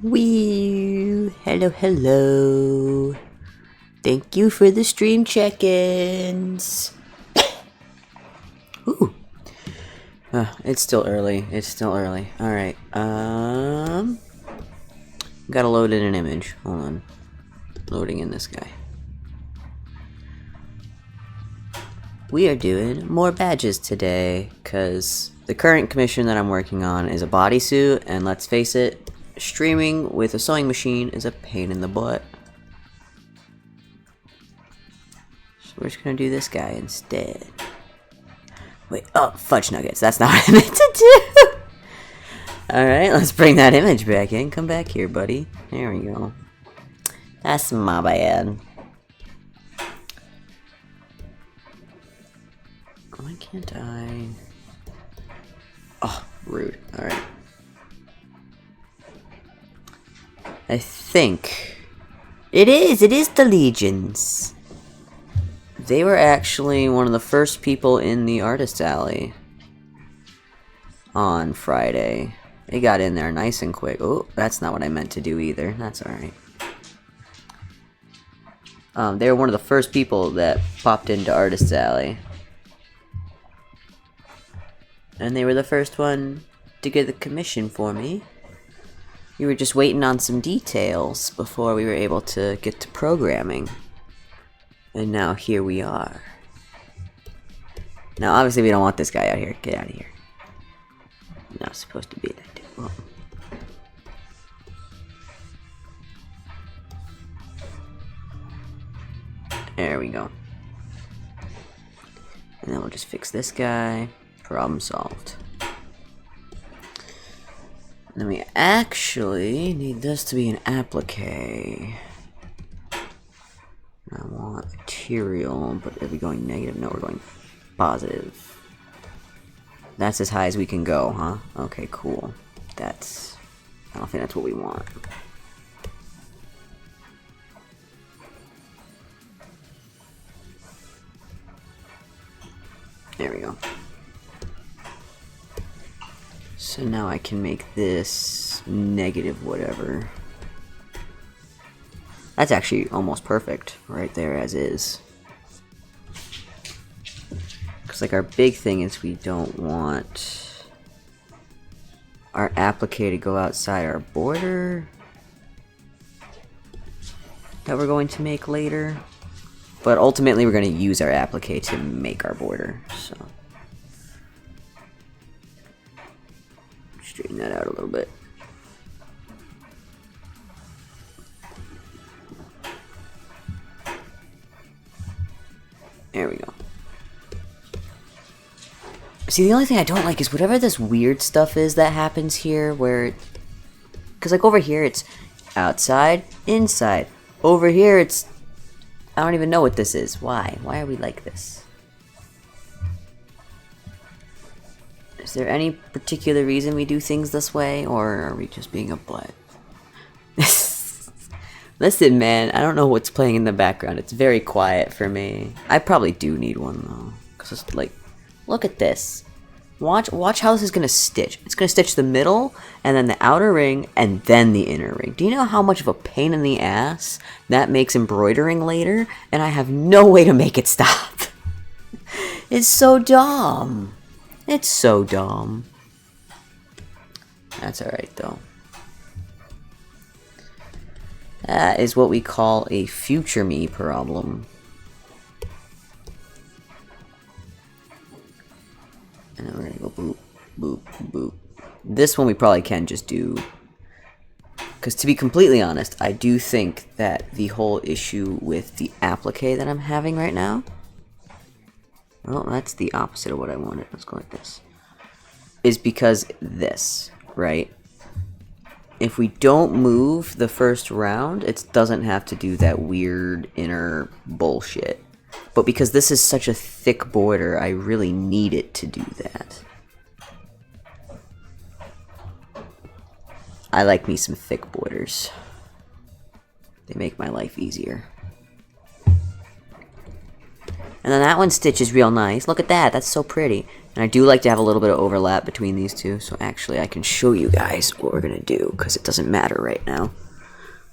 Wee! Hello, hello. Thank you for the stream check-ins. Ooh. It's still early. It's still early. Alright, gotta load in an image. Hold on. Loading in this guy. We are doing more badges today, because the current commission that I'm working on is a bodysuit, and let's face it, streaming with a sewing machine is a pain in the butt. So we're just gonna do this guy instead. Wait, oh, fudge nuggets, that's not what I meant to do! Alright, let's bring that image back in. Come back here, buddy. There we go. That's my bad. Why can't I... Oh, rude. Alright. I think... It is the Legions! They were actually one of the first people in the Artist Alley on Friday. They got in there nice and quick. Oh, that's not what I meant to do either. That's alright. They were one of the first people that popped into Artist Alley. And they were the first one to get the commission for me. We were just waiting on some details before we were able to get to programming. And now here we are. Now obviously we don't want this guy out here. Get out of here. You're not supposed to be there. Well. There we go. And then we'll just fix this guy. Problem solved. And then we actually need this to be an applique. I want material, but are we going negative? No, we're going positive. That's as high as we can go, huh? Okay, cool. That's... I don't think that's what we want. There we go. So now I can make this negative whatever. That's actually almost perfect right there as is. Because like our big thing is we don't want our applique to go outside our border that we're going to make later. But ultimately we're going to use our applique to make our border, so. Straighten that out a little bit. There we go. See, the only thing I don't like is whatever this weird stuff is that happens here, where... Because, like, over here it's outside, inside. Over here it's... I don't even know what this is. Why? Why are we like this? Is there any particular reason we do things this way, or are we just being a butt? Listen, man, I don't know what's playing in the background. It's very quiet for me. I probably do need one, though. Because it's like, look at this. Watch how this is going to stitch. It's going to stitch the middle, and then the outer ring, and then the inner ring. Do you know how much of a pain in the ass that makes embroidering later? And I have no way to make it stop. It's so dumb. It's so dumb. That's alright, though. That is what we call a future me problem. And then we're gonna go boop, boop, boop. This one we probably can just do. Because to be completely honest, I do think that the whole issue with the applique that I'm having right now... Well, that's the opposite of what I wanted. Let's go like this. Is because this, right? If we don't move the first round, it doesn't have to do that weird inner bullshit. But because this is such a thick border, I really need it to do that. I like me some thick borders. They make my life easier. And then that one stitches real nice. Look at that, that's so pretty. And I do like to have a little bit of overlap between these two, so actually I can show you guys what we're going to do, because it doesn't matter right now.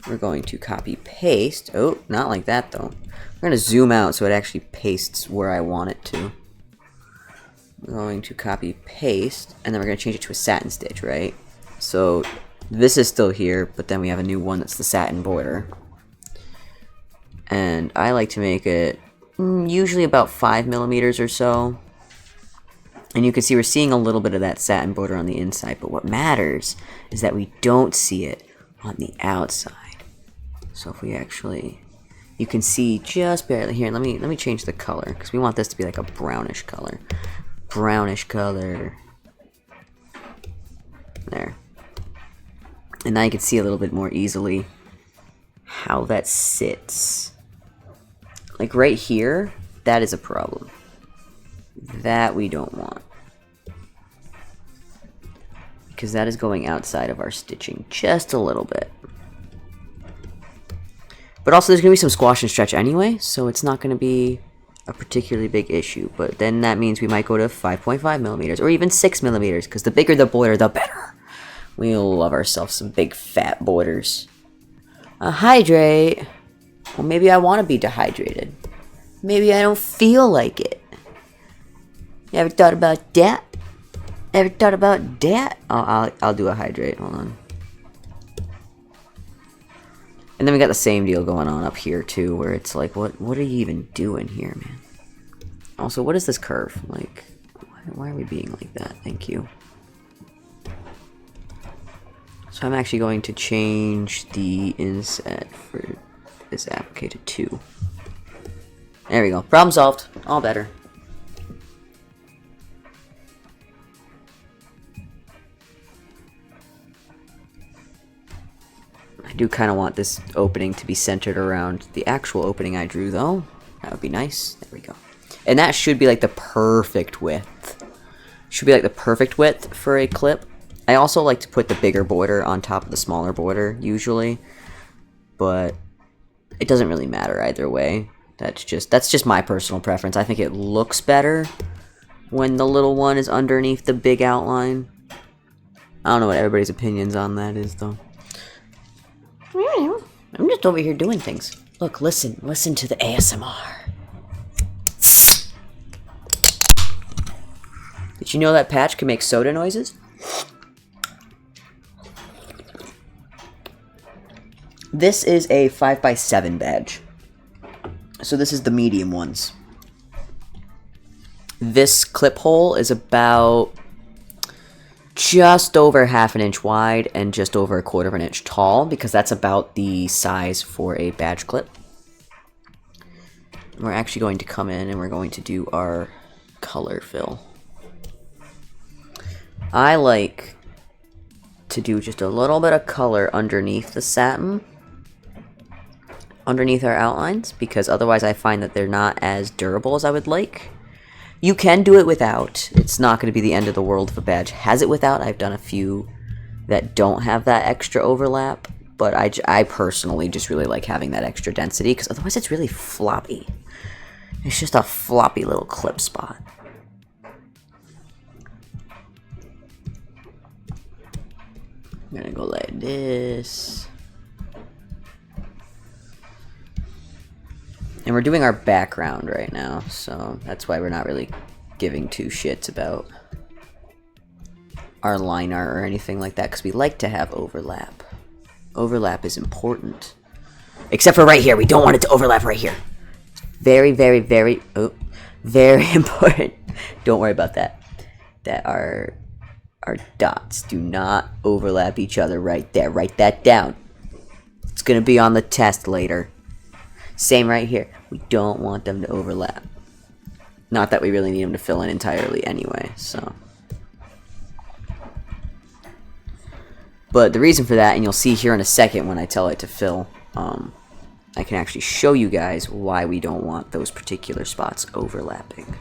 We're going to copy paste. Oh, not like that though. We're going to zoom out so it actually pastes where I want it to. We're going to copy paste, and then we're going to change it to a satin stitch, right? So this is still here, but then we have a new one that's the satin border. And I like to make it usually about 5 millimeters or so. And you can see we're seeing a little bit of that satin border on the inside, but what matters is that we don't see it on the outside. So if we actually, you can see just barely here. Let me change the color, because we want this to be like a brownish color. Brownish color. There. And now you can see a little bit more easily how that sits. Like right here, that is a problem. That we don't want. Because that is going outside of our stitching just a little bit. But also there's going to be some squash and stretch anyway, so it's not going to be a particularly big issue. But then that means we might go to 5.5 millimeters or even 6 millimeters, because the bigger the border, the better. We'll love ourselves some big fat borders. Hydrate. Well, maybe I want to be dehydrated. Maybe I don't feel like it. You ever thought about that? Ever thought about that? Oh, I'll do a hydrate. Hold on. And then we got the same deal going on up here too, where it's like, what are you even doing here, man? Also, what is this curve? Like, why are we being like that? Thank you. So I'm actually going to change the inset for this applique to 2. There we go. Problem solved. All better. I do kind of want this opening to be centered around the actual opening I drew, though. That would be nice. There we go. And that should be like the perfect width. Should be like the perfect width for a clip. I also like to put the bigger border on top of the smaller border, usually. But it doesn't really matter either way. That's just my personal preference. I think it looks better when the little one is underneath the big outline. I don't know what everybody's opinions on that is, though. I'm just over here doing things. Look, listen to the ASMR. Did you know that patch can make soda noises? This is a 5x7 badge. So this is the medium ones. This clip hole is about just over ½ an inch wide and just over ¼ of an inch tall, because that's about the size for a badge clip. We're actually going to come in and we're going to do our color fill. I like to do just a little bit of color underneath the satin, underneath our outlines, because otherwise I find that they're not as durable as I would like. You can do it without. It's not going to be the end of the world if a badge has it without. I've done a few that don't have that extra overlap, but I personally just really like having that extra density, because otherwise it's really floppy. It's just a floppy little clip spot. I'm gonna go like this. And we're doing our background right now, so that's why we're not really giving two shits about our line art or anything like that, because we like to have overlap. Overlap is important. Except for right here. We don't want it to overlap right here. Very, very, very, very important. Don't worry about that. That our dots do not overlap each other right there. Write that down. It's going to be on the test later. Same right here. We don't want them to overlap. Not that we really need them to fill in entirely anyway, so. But the reason for that, and you'll see here in a second when I tell it to fill, I can actually show you guys why we don't want those particular spots overlapping.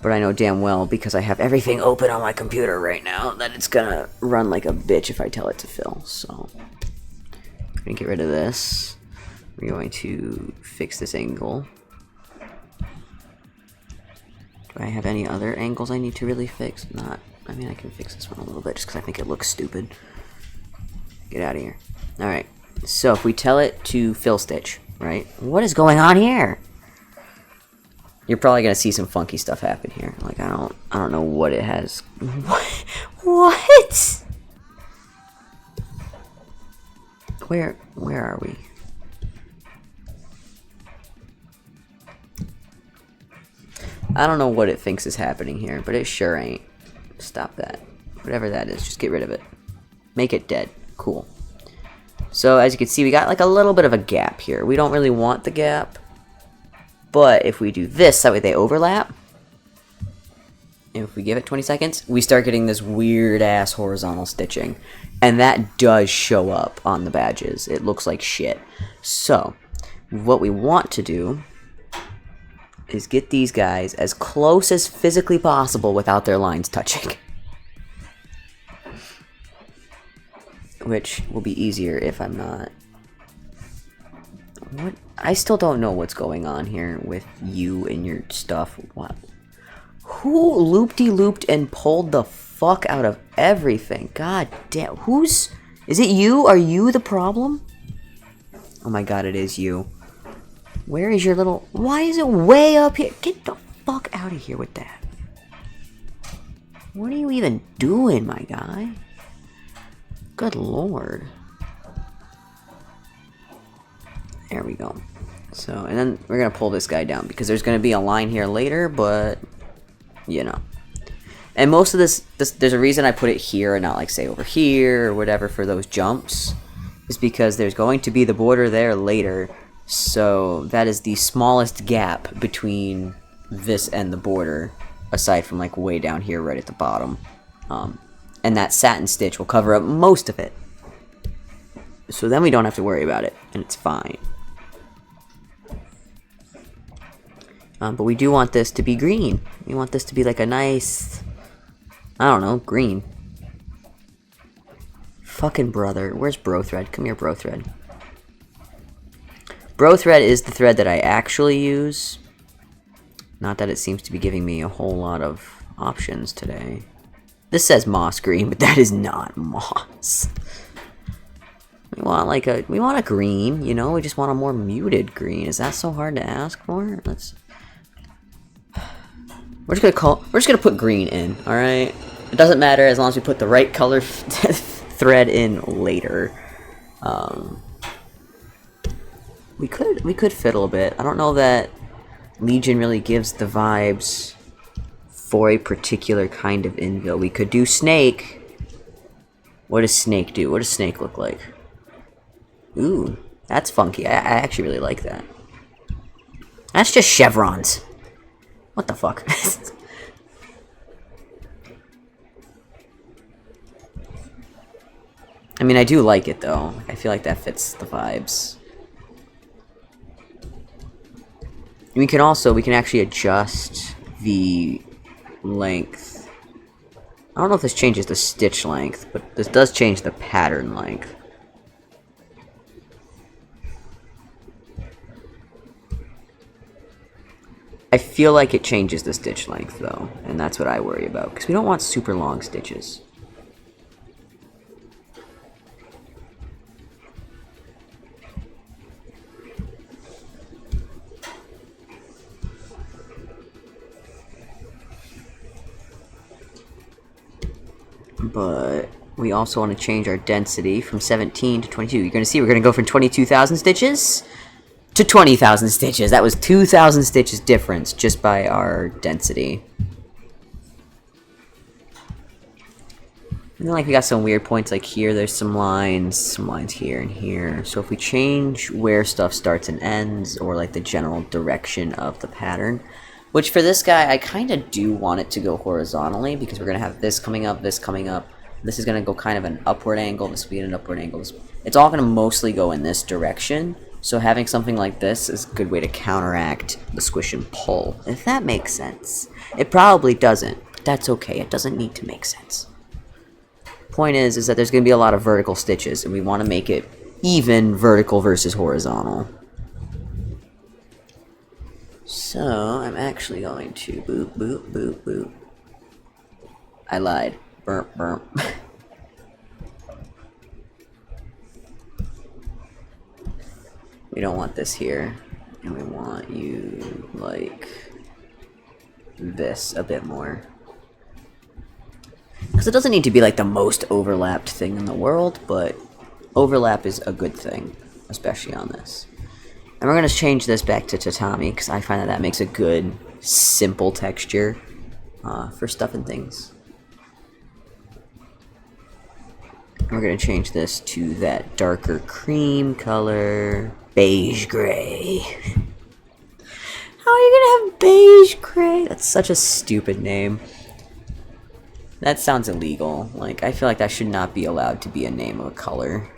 But I know damn well, because I have everything open on my computer right now, that it's gonna run like a bitch if I tell it to fill, so. We're gonna get rid of this. We're going to fix this angle. Do I have any other angles I need to really fix? Not. I mean, I can fix this one a little bit just because I think it looks stupid. Get out of here. Alright. So, if we tell it to fill stitch, right? What is going on here? You're probably going to see some funky stuff happen here. Like, I don't know what it has. What? Where are we? I don't know what it thinks is happening here, but it sure ain't. Stop that. Whatever that is, just get rid of it. Make it dead. Cool. So, as you can see, we got like a little bit of a gap here. We don't really want the gap. But if we do this, that way they overlap. And if we give it 20 seconds, we start getting this weird-ass horizontal stitching. And that does show up on the badges. It looks like shit. So, what we want to do is get these guys as close as physically possible without their lines touching. Which will be easier if I'm not. What? I still don't know what's going on here with you and your stuff. What? Who loop-de-looped and pulled the fuck out of everything? God damn. Who's... Is it you? Are you the problem? Oh my god, it is you. Where is your little... Why is it way up here? Get the fuck out of here with that. What are you even doing, my guy? Good lord. There we go. So, and then we're going to pull this guy down because there's going to be a line here later, but, you know. And most of this, there's a reason I put it here and not like say over here or whatever for those jumps. Is because there's going to be the border there later. So that is the smallest gap between this and the border, aside from like way down here right at the bottom. And that satin stitch will cover up most of it. So then we don't have to worry about it, and it's fine. But we do want this to be green. We want this to be like a nice, I don't know, green. Fucking brother. Where's bro thread? Come here, bro thread. Bro thread is the thread that I actually use. Not that it seems to be giving me a whole lot of options today. This says moss green, but that is not moss. We want like a green, you know, we just want a more muted green. Is that so hard to ask for? We're just gonna put green in, alright? It doesn't matter as long as we put the right color thread in later. We could fiddle a bit. I don't know that Legion really gives the vibes for a particular kind of infill. We could do snake. What does snake do? What does snake look like? Ooh, that's funky. I actually really like that. That's just chevrons. What the fuck? I mean, I do like it though. I feel like that fits the vibes. We can actually adjust the length. I don't know if this changes the stitch length, but this does change the pattern length. I feel like it changes the stitch length though, and that's what I worry about, because we don't want super long stitches. But we also want to change our density from 17 to 22. You're going to see we're going to go from 22,000 stitches to 20,000 stitches. That was 2,000 stitches difference just by our density. And then, like, we got some weird points, like here, there's some lines here and here. So if we change where stuff starts and ends, or like the general direction of the pattern, which for this guy, I kind of do want it to go horizontally, because we're going to have this coming up, this coming up. This is going to go kind of an upward angle, this will be an upward angle. It's all going to mostly go in this direction. So having something like this is a good way to counteract the squish and pull, if that makes sense. It probably doesn't, but that's okay. It doesn't need to make sense. Point is that there's going to be a lot of vertical stitches, and we want to make it even vertical versus horizontal. So, I'm actually going to boop, boop, boop, boop. I lied. Burp, burp. We don't want this here. And we want you, like, this a bit more. Because it doesn't need to be, like, the most overlapped thing in the world, but overlap is a good thing, especially on this. And we're going to change this back to tatami, because I find that that makes a good, simple texture for stuff and things. We're going to change this to that darker cream color. Beige gray. How are you going to have beige gray? That's such a stupid name. That sounds illegal. Like, I feel like that should not be allowed to be a name of a color.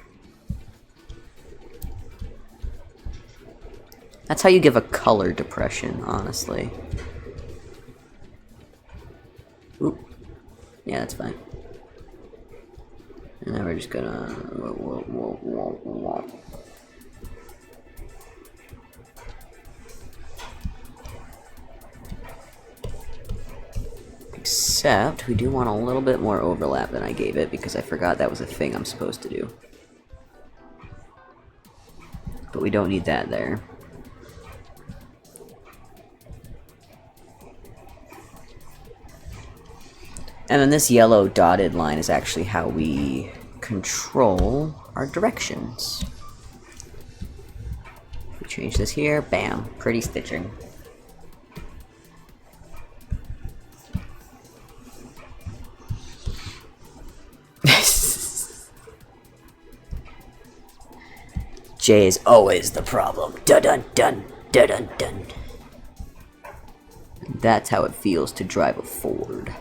That's how you give a color depression, honestly. Oop. Yeah, that's fine. And then we're just gonna... Except, we do want a little bit more overlap than I gave it, because I forgot that was a thing I'm supposed to do. But we don't need that there. And then this yellow dotted line is actually how we control our directions. We change this here, bam, pretty stitching. J is always the problem. Dun-dun-dun, dun-dun-dun. That's how it feels to drive a Ford.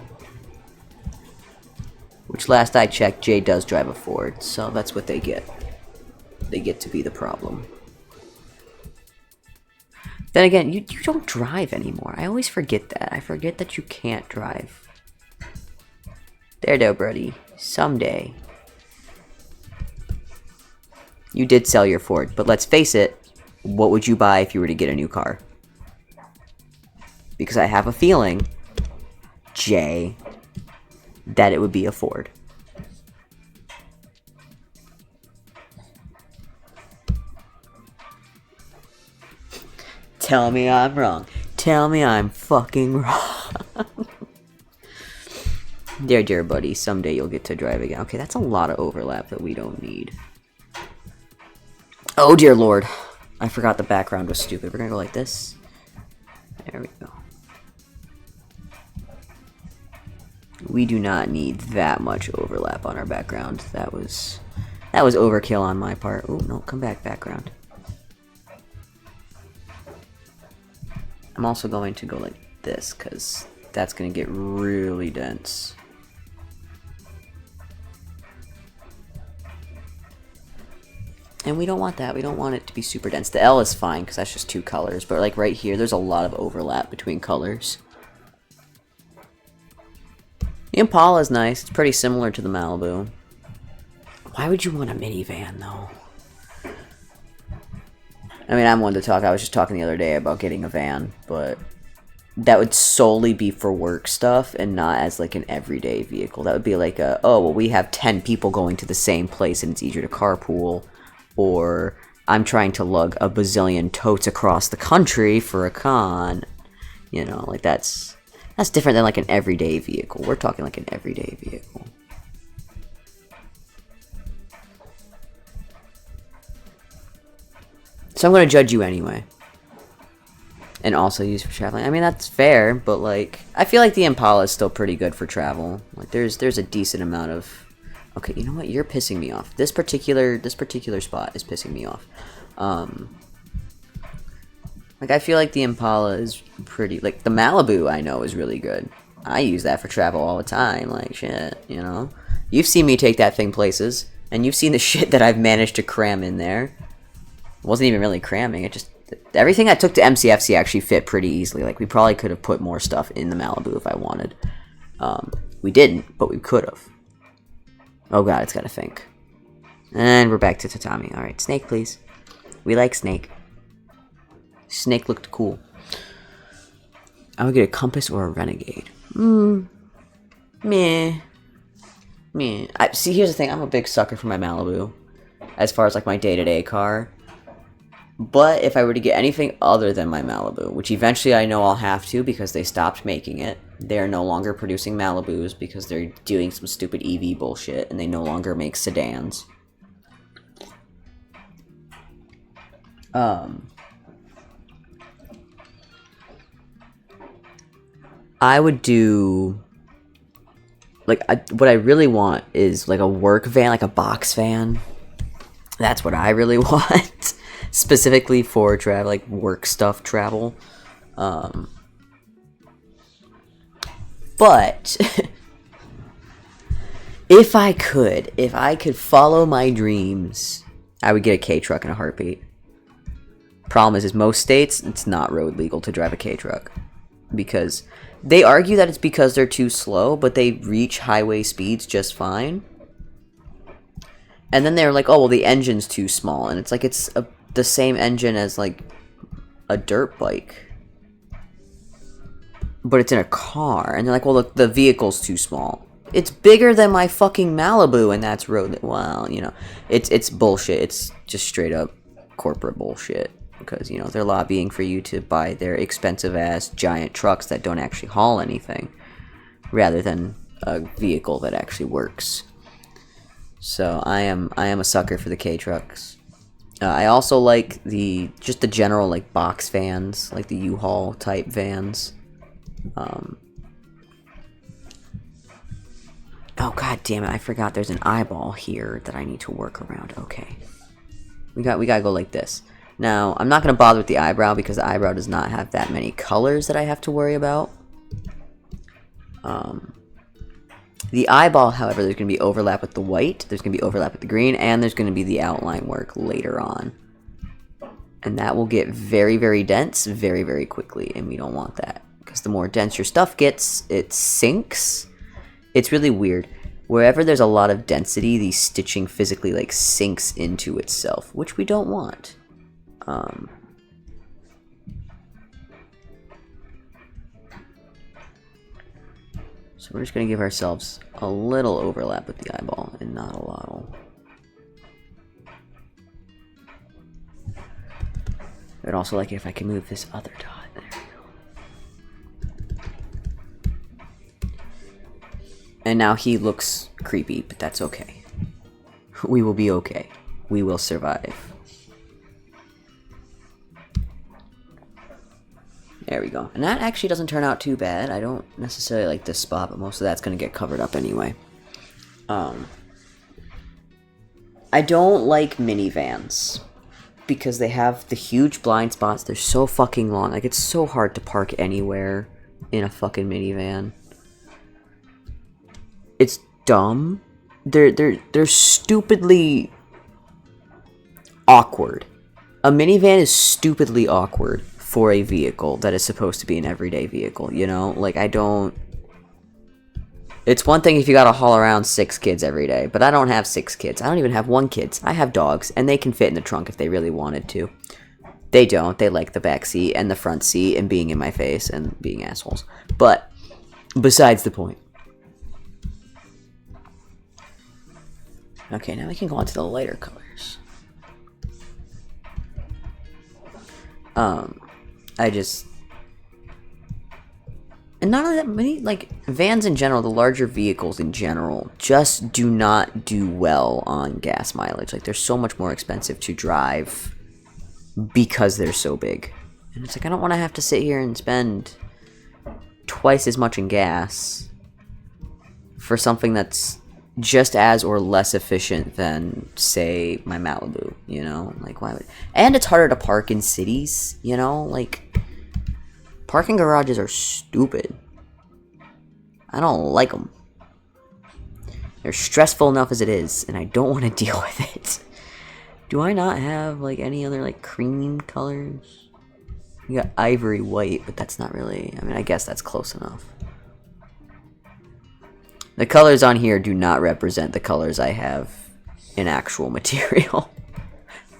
Which, last I checked, Jay does drive a Ford, so that's what they get. They get to be the problem. Then again, you don't drive anymore. I always forget that. I forget that you can't drive. There, buddy. Someday. You did sell your Ford, but let's face it, what would you buy if you were to get a new car? Because I have a feeling, Jay, that it would be a Ford. Tell me I'm wrong. Tell me I'm fucking wrong. Dear buddy, someday you'll get to drive again. Okay, that's a lot of overlap that we don't need. Oh dear lord. I forgot the background was stupid. We're gonna go like this. There we go. We do not need that much overlap on our background. That was overkill on my part. Oh no, come back, background. I'm also going to go like this, because that's going to get really dense. And we don't want that. We don't want it to be super dense. The L is fine, because that's just two colors. But like right here, there's a lot of overlap between colors. The Impala is nice. It's pretty similar to the Malibu. Why would you want a minivan, though? I mean, I'm one to talk. I was just talking the other day about getting a van, but that would solely be for work stuff and not as like an everyday vehicle. That would be like a, oh, well, we have 10 people going to the same place and it's easier to carpool, or I'm trying to lug a bazillion totes across the country for a con. You know, like that's different than like an everyday vehicle. We're talking like an everyday vehicle. So I'm going to judge you anyway. And also use for traveling. I mean, that's fair, but like, I feel like the Impala is still pretty good for travel. Like, there's a decent amount of... Okay, you know what? You're pissing me off. This particular spot is pissing me off. Like, I feel like the Impala is pretty... Like, the Malibu, I know, is really good. I use that for travel all the time. Like, shit, you know? You've seen me take that thing places. And you've seen the shit that I've managed to cram in there. It wasn't even really cramming. It just... Everything I took to MCFC actually fit pretty easily. Like, we probably could have put more stuff in the Malibu if I wanted. We didn't, but we could have. Oh god, it's gotta think. And we're back to tatami. Alright, snake, please. We like snake. Snake looked cool. I would get a Compass or a Renegade. Meh. See, here's the thing. I'm a big sucker for my Malibu, as far as like my day-to-day car. But if I were to get anything other than my Malibu, which eventually I know I'll have to because they stopped making it. They're no longer producing Malibus because they're doing some stupid EV bullshit, and they no longer make sedans. I would do... Like, what I really want is, like, a work van, like a box van. That's what I really want. Specifically for travel, like, work stuff travel. But... if I could follow my dreams, I would get a K-truck in a heartbeat. Problem is most states, it's not road legal to drive a K-truck. Because... they argue that it's because they're too slow, but they reach highway speeds just fine. And then they're like, oh, well, the engine's too small. And it's like, it's the same engine as, like, a dirt bike. But it's in a car. And they're like, well, look, the vehicle's too small. It's bigger than my fucking Malibu, and that's road... well, you know, it's bullshit. It's just straight up corporate bullshit. Because, you know, they're lobbying for you to buy their expensive-ass giant trucks that don't actually haul anything, rather than a vehicle that actually works. So I am a sucker for the K-trucks. I also like just the general, like, box vans, like the U-Haul type vans. Oh, god damn it, I forgot there's an eyeball here that I need to work around. Okay. We gotta go like this. Now, I'm not going to bother with the eyebrow because the eyebrow does not have that many colors that I have to worry about. The eyeball, however, there's going to be overlap with the white, there's going to be overlap with the green, and there's going to be the outline work later on. And that will get very, very dense very, very quickly, and we don't want that. Because the more dense your stuff gets, it sinks. It's really weird. Wherever there's a lot of density, the stitching physically, like, sinks into itself, which we don't want. So we're just going to give ourselves a little overlap with the eyeball, and not a lot. I'd also like it if I can move this other dot. There we go. And now he looks creepy, but that's okay. We will be okay. We will survive. There we go. And that actually doesn't turn out too bad. I don't necessarily like this spot, but most of that's going to get covered up anyway. I don't like minivans because they have the huge blind spots. They're so fucking long. Like, it's so hard to park anywhere in a fucking minivan. It's dumb. They're stupidly awkward. A minivan is stupidly awkward for a vehicle that is supposed to be an everyday vehicle, you know? Like, I don't... It's one thing if you gotta haul around 6 kids every day, but I don't have 6 kids. I don't even have 1 kid. I have dogs, and they can fit in the trunk if they really wanted to. They don't. They like the back seat and the front seat and being in my face and being assholes. But, besides the point. Okay, now we can go on to the lighter colors. And not only that, many, like, vans in general, the larger vehicles in general, just do not do well on gas mileage. Like, they're so much more expensive to drive because they're so big. And it's like, I don't want to have to sit here and spend twice as much in gas for something that's just as or less efficient than, say, my Malibu, you know? Like, why would... And it's harder to park in cities, you know? Like... Parking garages are stupid. I don't like them. They're stressful enough as it is, and I don't want to deal with it. Do I not have, like, any other, like, cream colors? You got ivory white, but that's not really... I mean, I guess that's close enough. The colors on here do not represent the colors I have in actual material.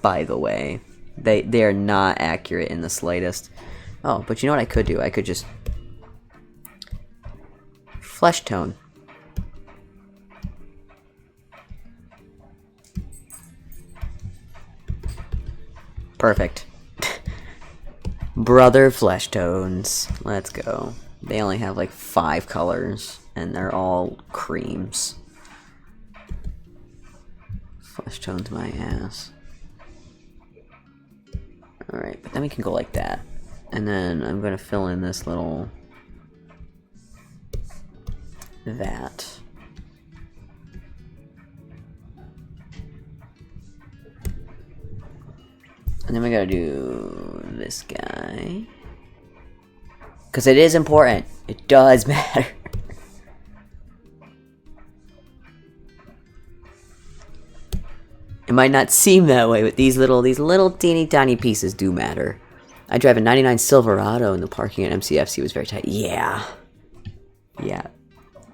By the way. They are not accurate in the slightest. Oh, but you know what I could do? I could just flesh tone. Perfect. Brother flesh tones. Let's go. They only have like 5 colors, and they're all creams. Flesh tones my ass. Alright, but then we can go like that. And then I'm going to fill in this little... that. And then we gotta do this guy. Because it is important. It does matter. It might not seem that way, but these little teeny tiny pieces do matter. I drive a 99 Silverado and the parking at MCFC was very tight. Yeah. Yeah.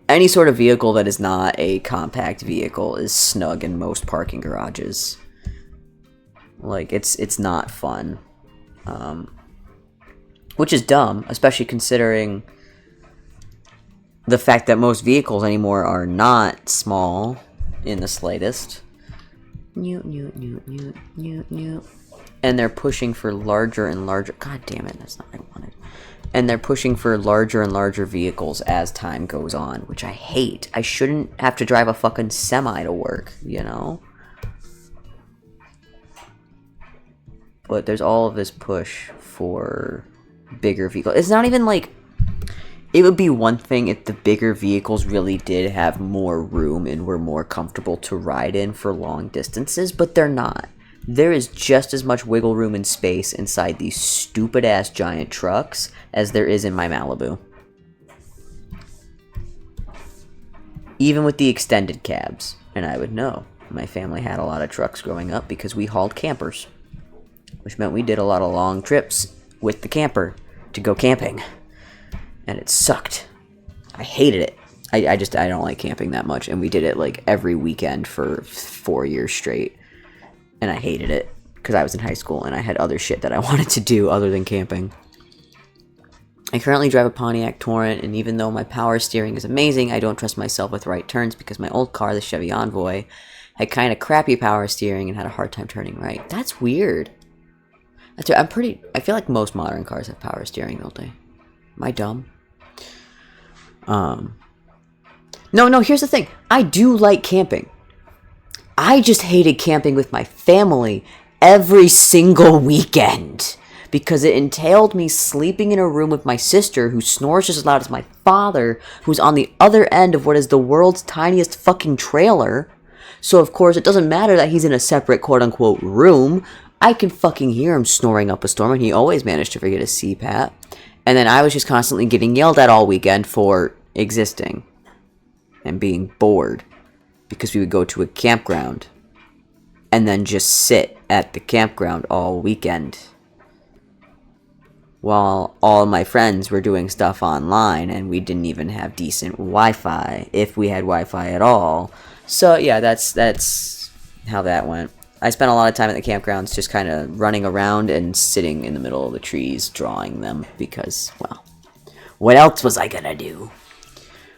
Any sort of vehicle that is not a compact vehicle is snug in most parking garages. Like, it's not fun. Which is dumb, especially considering the fact that most vehicles anymore are not small in the slightest. And they're pushing for larger and larger... God damn it, that's not what I wanted. And they're pushing for larger and larger vehicles as time goes on, which I hate. I shouldn't have to drive a fucking semi to work, you know? But there's all of this push for bigger vehicles. It's not even like... It would be one thing if the bigger vehicles really did have more room and were more comfortable to ride in for long distances, but they're not. There is just as much wiggle room and space inside these stupid-ass giant trucks as there is in my Malibu. Even with the extended cabs. And I would know. My family had a lot of trucks growing up because we hauled campers. Which meant we did a lot of long trips with the camper to go camping. And it sucked. I hated it. I don't like camping that much. And we did it like every weekend for 4 years straight. And I hated it. Because I was in high school and I had other shit that I wanted to do other than camping. I currently drive a Pontiac Torrent. And even though my power steering is amazing, I don't trust myself with right turns. Because my old car, the Chevy Envoy, had kind of crappy power steering and had a hard time turning right. That's weird. I feel like most modern cars have power steering, don't they? Am I dumb? No, here's the thing. I do like camping. I just hated camping with my family every single weekend. Because it entailed me sleeping in a room with my sister, who snores just as loud as my father, who's on the other end of what is the world's tiniest fucking trailer. So, of course, it doesn't matter that he's in a separate quote-unquote room. I can fucking hear him snoring up a storm, and he always managed to forget his CPAP. And then I was just constantly getting yelled at all weekend for existing and being bored. Because we would go to a campground and then just sit at the campground all weekend. While all my friends were doing stuff online, and we didn't even have decent Wi-Fi, if we had Wi-Fi at all. So, yeah, that's how that went. I spent a lot of time at the campgrounds just kind of running around and sitting in the middle of the trees drawing them because, well, what else was I gonna do?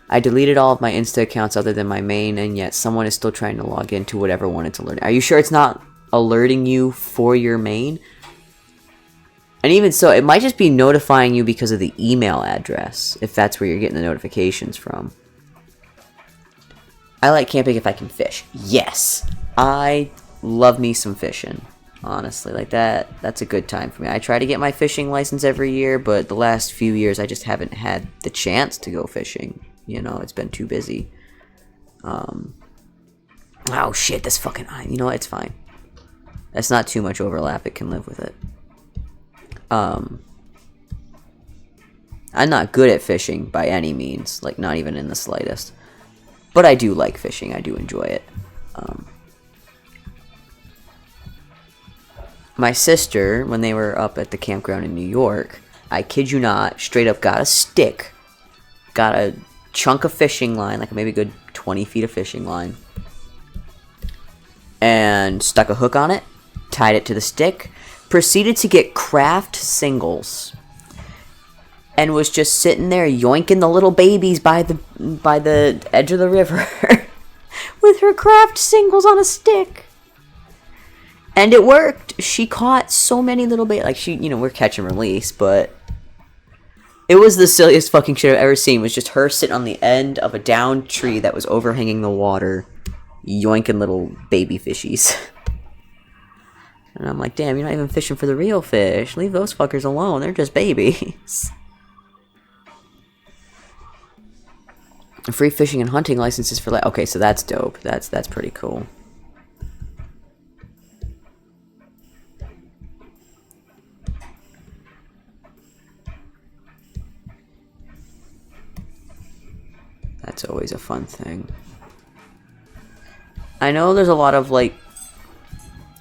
I deleted all of my Insta accounts other than my main, and yet someone is still trying to log into whatever one it's alerting. Are you sure it's not alerting you for your main? And even so, it might just be notifying you because of the email address, if that's where you're getting the notifications from. I like camping if I can fish. Yes, I love me some fishing, honestly. Like that's a good time for me. I try to get my fishing license every year, but the last few years I just haven't had the chance to go fishing. You know, it's been too busy. Oh shit, this fucking eye. You know what, it's fine. That's not too much overlap, it can live with it. I'm not good at fishing by any means, like not even in the slightest. But I do like fishing, I do enjoy it. My sister, when they were up at the campground in New York, I kid you not, straight up got a stick, got a chunk of fishing line, like maybe a good 20 feet of fishing line, and stuck a hook on it, tied it to the stick, proceeded to get craft singles. and was just sitting there yoinking the little babies by the edge of the river with her craft singles on a stick. And it worked. She caught so many little babies. Like, we're catch and release, but it was the silliest fucking shit I've ever seen. It was just her sitting on the end of a downed tree that was overhanging the water, yoinking little baby fishies. And I'm like, damn, you're not even fishing for the real fish. Leave those fuckers alone. They're just babies. Free fishing and hunting licenses for okay, so that's dope. That's pretty cool. That's always a fun thing. I know there's a lot of like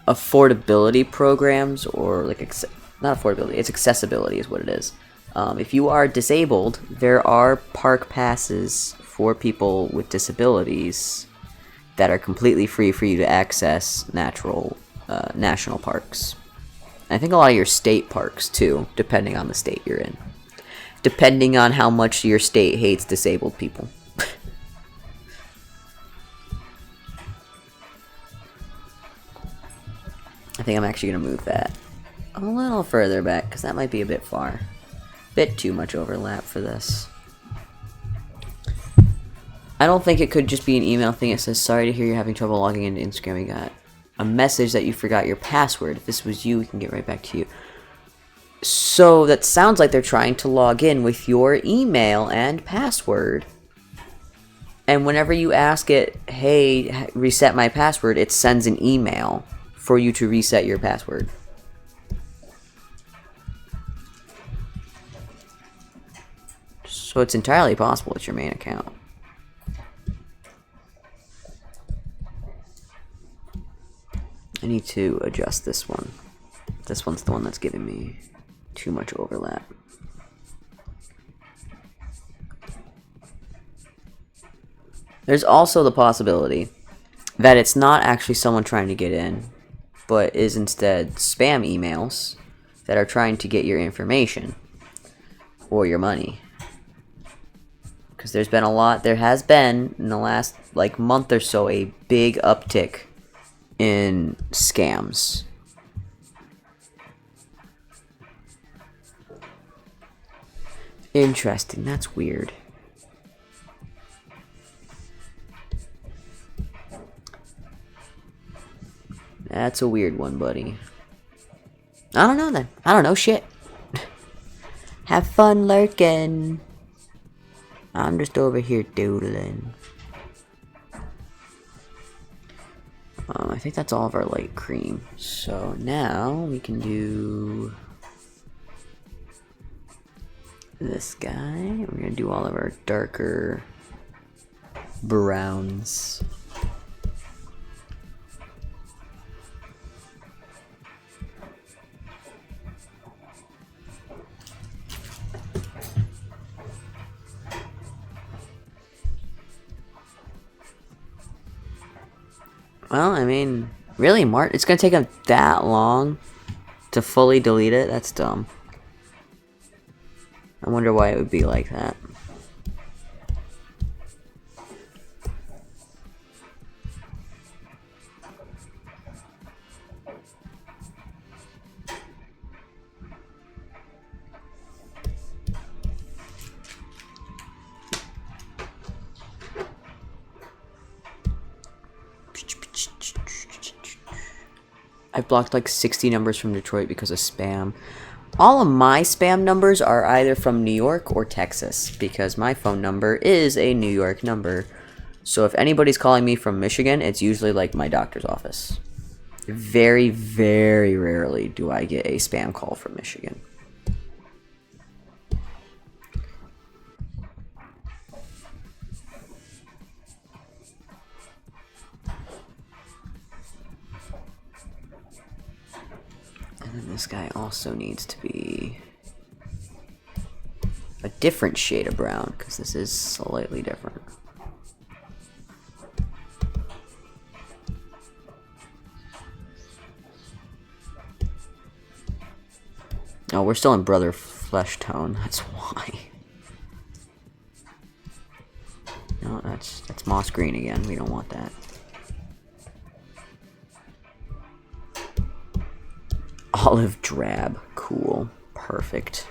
affordability programs, or like not affordability, it's accessibility is what it is. If you are disabled, there are park passes for people with disabilities that are completely free for you to access national parks. I think a lot of your state parks too, depending on the state you're in, depending on how much your state hates disabled people. I think I'm actually going to move that a little further back, because that might be a bit far. Bit too much overlap for this. I don't think it could just be an email thing. It says, sorry to hear you're having trouble logging into Instagram. We got a message that you forgot your password. If this was you, we can get right back to you. So that sounds like they're trying to log in with your email and password. And whenever you ask it, hey, reset my password, it sends an email for you to reset your password. So it's entirely possible it's your main account. I need to adjust this one. This one's the one that's giving me too much overlap. There's also the possibility that it's not actually someone trying to get in, but is instead spam emails that are trying to get your information or your money. Because there has been in the last like month or so a big uptick in scams. Interesting, that's weird. That's a weird one, buddy. I don't know then. I don't know shit. Have fun lurking. I'm just over here doodling. I think that's all of our light cream. So now we can do this guy. We're gonna do all of our darker browns. Well, I mean, really, it's gonna take them that long to fully delete it? That's dumb. I wonder why it would be like that. I've blocked like 60 numbers from Detroit because of spam. All of my spam numbers are either from New York or Texas, because my phone number is a New York number. So if anybody's calling me from Michigan, it's usually like my doctor's office. Very, very rarely do I get a spam call from Michigan. And then this guy also needs to be a different shade of brown, because this is slightly different. Oh, we're still in Brother flesh tone, that's why. No, that's moss green again. We don't want that. Olive drab. Cool. Perfect.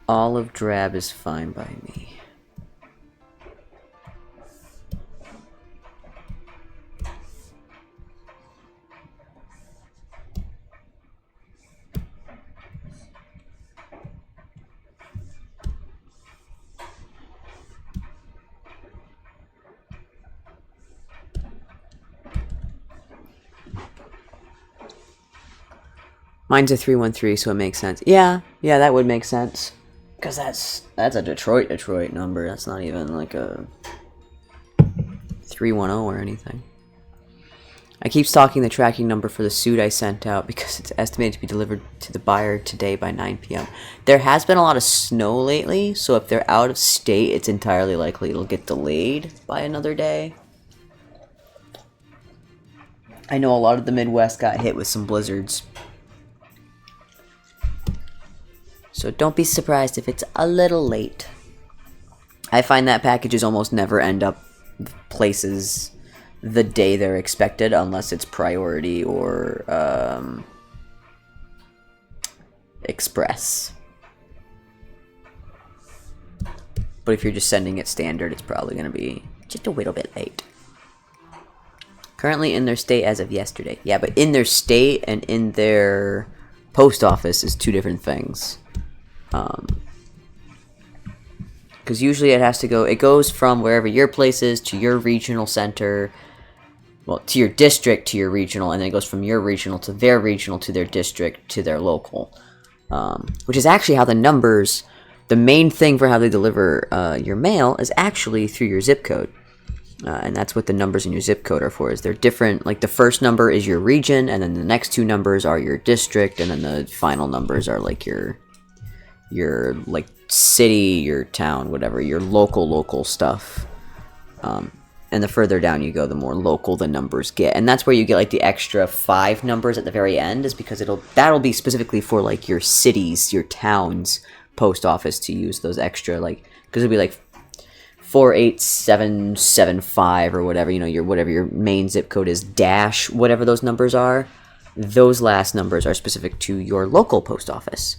Olive drab is fine by me. Mine's a 313, so it makes sense. Yeah, that would make sense. Because that's a Detroit number. That's not even like a 310 or anything. I keep stalking the tracking number for the suit I sent out because it's estimated to be delivered to the buyer today by 9 p.m. There has been a lot of snow lately, so if they're out of state, it's entirely likely it'll get delayed by another day. I know a lot of the Midwest got hit with some blizzards. So don't be surprised if it's a little late. I find that packages almost never end up places the day they're expected unless it's priority or express. But if you're just sending it standard, it's probably going to be just a little bit late. Currently in their state as of yesterday. Yeah, but in their state and in their post office is two different things. Because usually it goes from wherever your place is to your regional center, well, to your district, to your regional, and then it goes from your regional to their regional, to their district, to their local. Which is actually how the numbers, the main thing for how they deliver your mail is actually through your zip code. And that's what the numbers in your zip code are for, is they're different. Like the first number is your region, and then the next two numbers are your district, and then the final numbers are like your like city, your town, whatever, your local stuff. And the further down you go, the more local the numbers get. And that's where you get like the extra 5 numbers at the very end, is because that'll be specifically for like your cities, your towns post office to use those extra, like, because it'll be like 48775 or whatever, you know, whatever your main zip code is, dash whatever those numbers are. Those last numbers are specific to your local post office.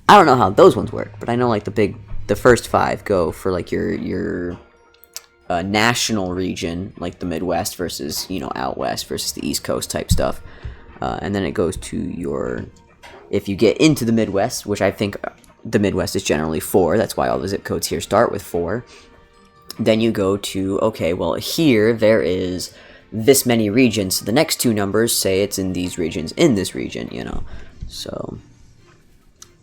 I don't know how those ones work, but I know like the first 5 go for like your national region, like the Midwest versus, you know, out west versus the East Coast type stuff. And then it goes to your, if you get into the Midwest, which I think the Midwest is generally 4, that's why all the zip codes here start with 4. Then you go to, okay, well here there is this many regions, so the next 2 numbers say it's in these regions, in this region, you know, so.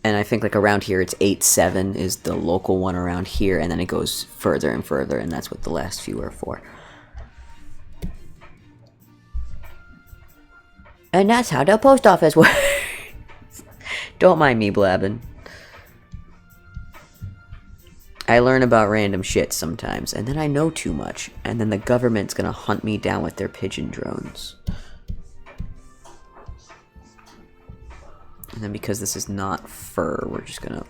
And I think like around here it's 87 is the local one around here, and then it goes further and further, and that's what the last few are for. And that's how the post office works. Don't mind me blabbing. I learn about random shit sometimes, and then I know too much, and then the government's gonna hunt me down with their pigeon drones. And then because this is not fur, we're just gonna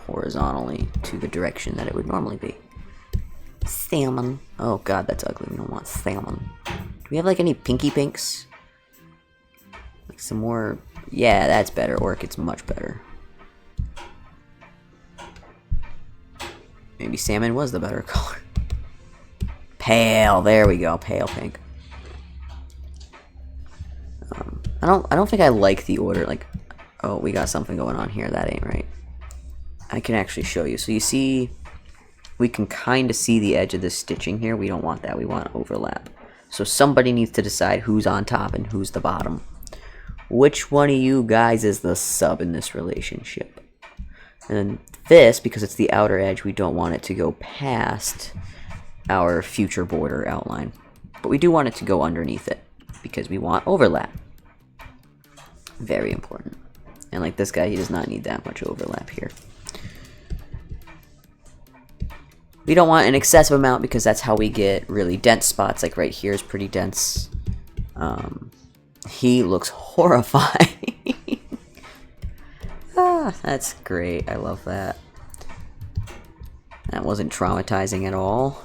horizontally to the direction that it would normally be. Salmon. Oh god, that's ugly. We don't want salmon. Do we have like any pinky pinks? Like some more... Yeah, that's better. Orchid's much better. Maybe salmon was the better color. Pale. There we go. Pale pink. I don't think I like the order. Like, oh, we got something going on here. That ain't right. I can actually show you. So you see, we can kind of see the edge of this stitching here. We don't want that. We want overlap. So somebody needs to decide who's on top and who's the bottom. Which one of you guys is the sub in this relationship? And then this, because it's the outer edge, we don't want it to go past our future border outline. But we do want it to go underneath it, because we want overlap. Very important. And like this guy, he does not need that much overlap here. We don't want an excessive amount, because that's how we get really dense spots. Like right here is pretty dense. He looks horrifying. Ah, that's great. I love that. That wasn't traumatizing at all.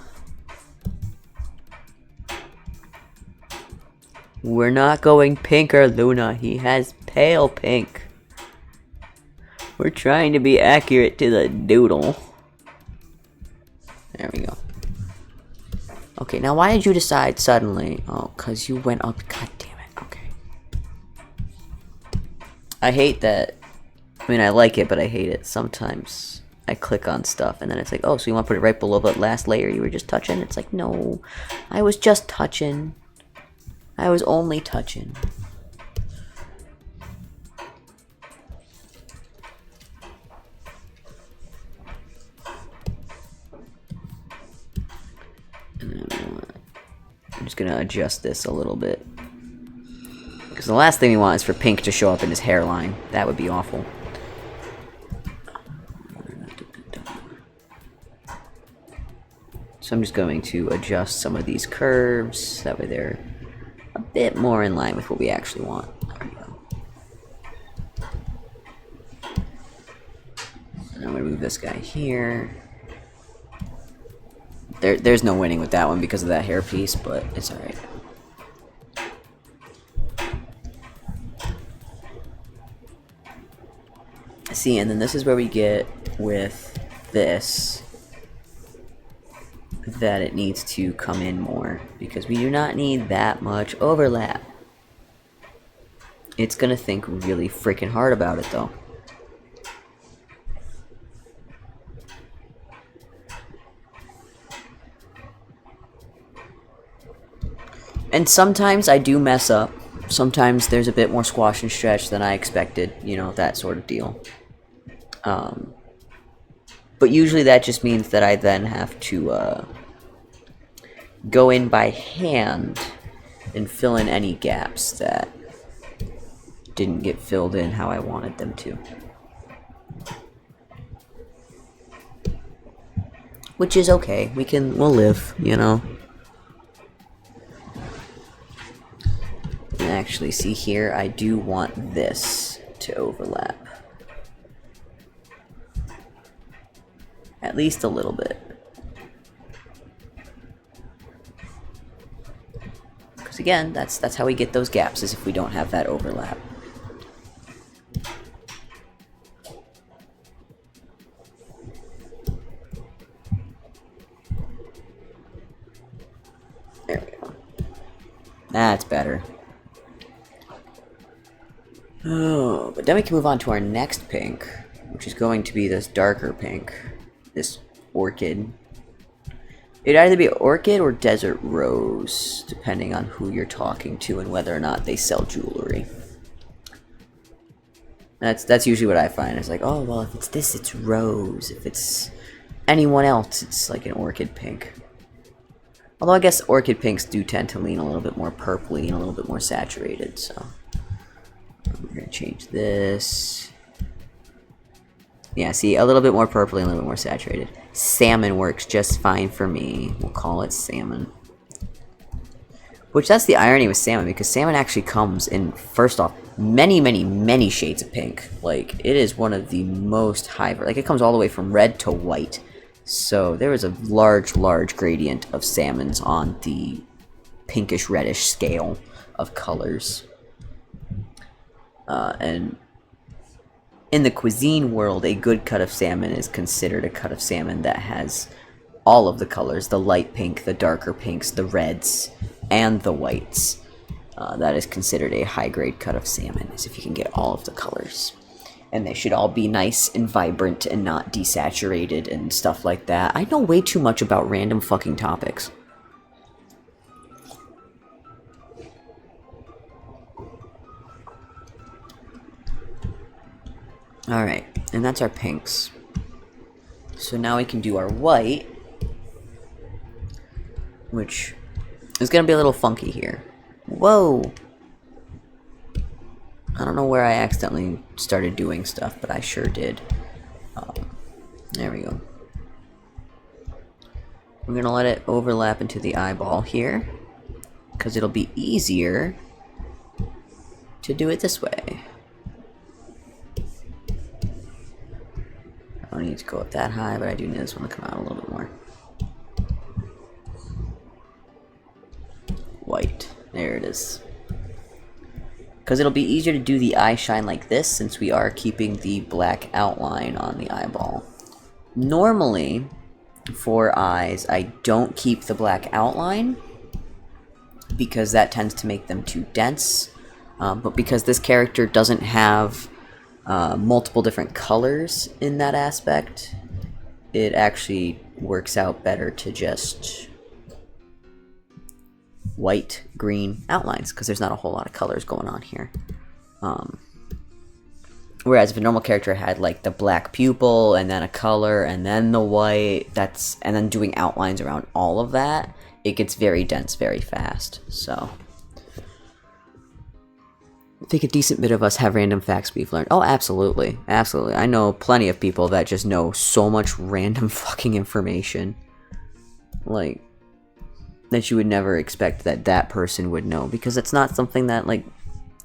We're not going pinker, Luna. He has pale pink. We're trying to be accurate to the doodle. There we go. Okay, now why did you decide suddenly? Oh, because you went up. God damn it. Okay. I hate that. I mean, I like it, but I hate it. Sometimes I click on stuff, and then it's like, oh, so you want to put it right below that last layer you were just touching? It's like, no. I was just touching. I was only touching. I'm just gonna adjust this a little bit. Because the last thing we want is for pink to show up in his hairline. That would be awful. So I'm just going to adjust some of these curves. That way they're a bit more in line with what we actually want. There we go. And I'm gonna move this guy here. There's no winning with that one because of that hairpiece, but it's alright. See, and then this is where we get with this, that it needs to come in more, because we do not need that much overlap. It's gonna think really freaking hard about it, though. And sometimes I do mess up. Sometimes there's a bit more squash and stretch than I expected, you know, that sort of deal. But usually that just means that I then have to go in by hand and fill in any gaps that didn't get filled in how I wanted them to. Which is okay. We'll live, you know. And actually, see here, I do want this to overlap. At least a little bit. Because again, that's how we get those gaps, is if we don't have that overlap. There we go. That's better. Oh, but then we can move on to our next pink, which is going to be this darker pink. This orchid. It'd either be orchid or desert rose, depending on who you're talking to and whether or not they sell jewelry. That's usually what I find. It's like, oh, well, if it's this, it's rose. If it's anyone else, it's like an orchid pink. Although I guess orchid pinks do tend to lean a little bit more purpley and a little bit more saturated, so... We're going to change this. Yeah, see, a little bit more purpley and a little bit more saturated. Salmon works just fine for me. We'll call it salmon. Which, that's the irony with salmon, because salmon actually comes in, first off, many, many, many shades of pink. Like, it is one of the most high... Like, it comes all the way from red to white. So, there is a large, large gradient of salmons on the pinkish-reddish scale of colors. And in the cuisine world, a good cut of salmon is considered a cut of salmon that has all of the colors, the light pink, the darker pinks, the reds, and the whites. That is considered a high-grade cut of salmon, is if you can get all of the colors. And they should all be nice and vibrant and not desaturated and stuff like that. I know way too much about random fucking topics. Alright, and that's our pinks. So now we can do our white, which is going to be a little funky here. Whoa! I don't know where I accidentally started doing stuff, but I sure did. There we go. We're going to let it overlap into the eyeball here, because it'll be easier to do it this way. I don't need to go up that high, but I do need this one to come out a little bit more. White. There it is. Because it'll be easier to do the eye shine like this since we are keeping the black outline on the eyeball. Normally, for eyes, I don't keep the black outline because that tends to make them too dense. But because this character doesn't have multiple different colors in that aspect, it actually works out better to just white, green outlines because there's not a whole lot of colors going on here. Whereas if a normal character had like the black pupil and then a color and then the white, and then doing outlines around all of that, it gets very dense very fast. So I think a decent bit of us have random facts we've learned. Oh, absolutely. Absolutely. I know plenty of people that just know so much random fucking information. Like, that you would never expect that person would know. Because it's not something that, like,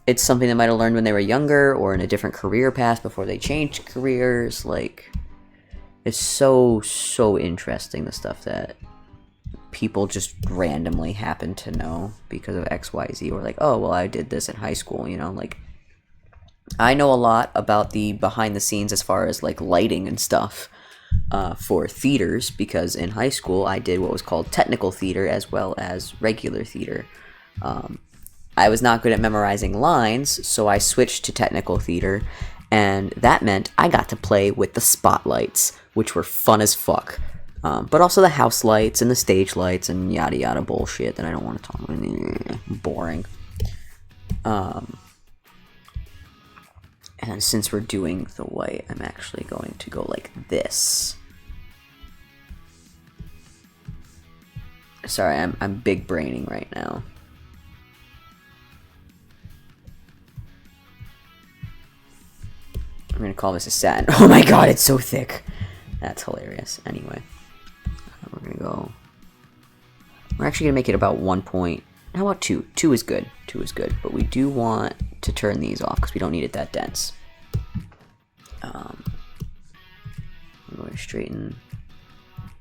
it's something they might have learned when they were younger or in a different career path before they changed careers. Like, it's so interesting, the stuff that people just randomly happen to know because of XYZ, or like, oh, well, I did this in high school, you know, like, I know a lot about the behind the scenes as far as like lighting and stuff for theaters, because in high school I did what was called technical theater as well as regular theater. I was not good at memorizing lines, so I switched to technical theater, and that meant I got to play with the spotlights, which were fun as fuck. But also the house lights and the stage lights and yada yada bullshit that I don't want to talk about. Boring. And since we're doing the white, I'm actually going to go like this. Sorry, I'm big braining right now. I'm gonna call this a satin. Oh my god, it's so thick. That's hilarious. Anyway, we're gonna go. We're actually gonna make it about 1 point. How about 2? 2 is good. 2 is good. But we do want to turn these off because we don't need it that dense. I'm going to straighten.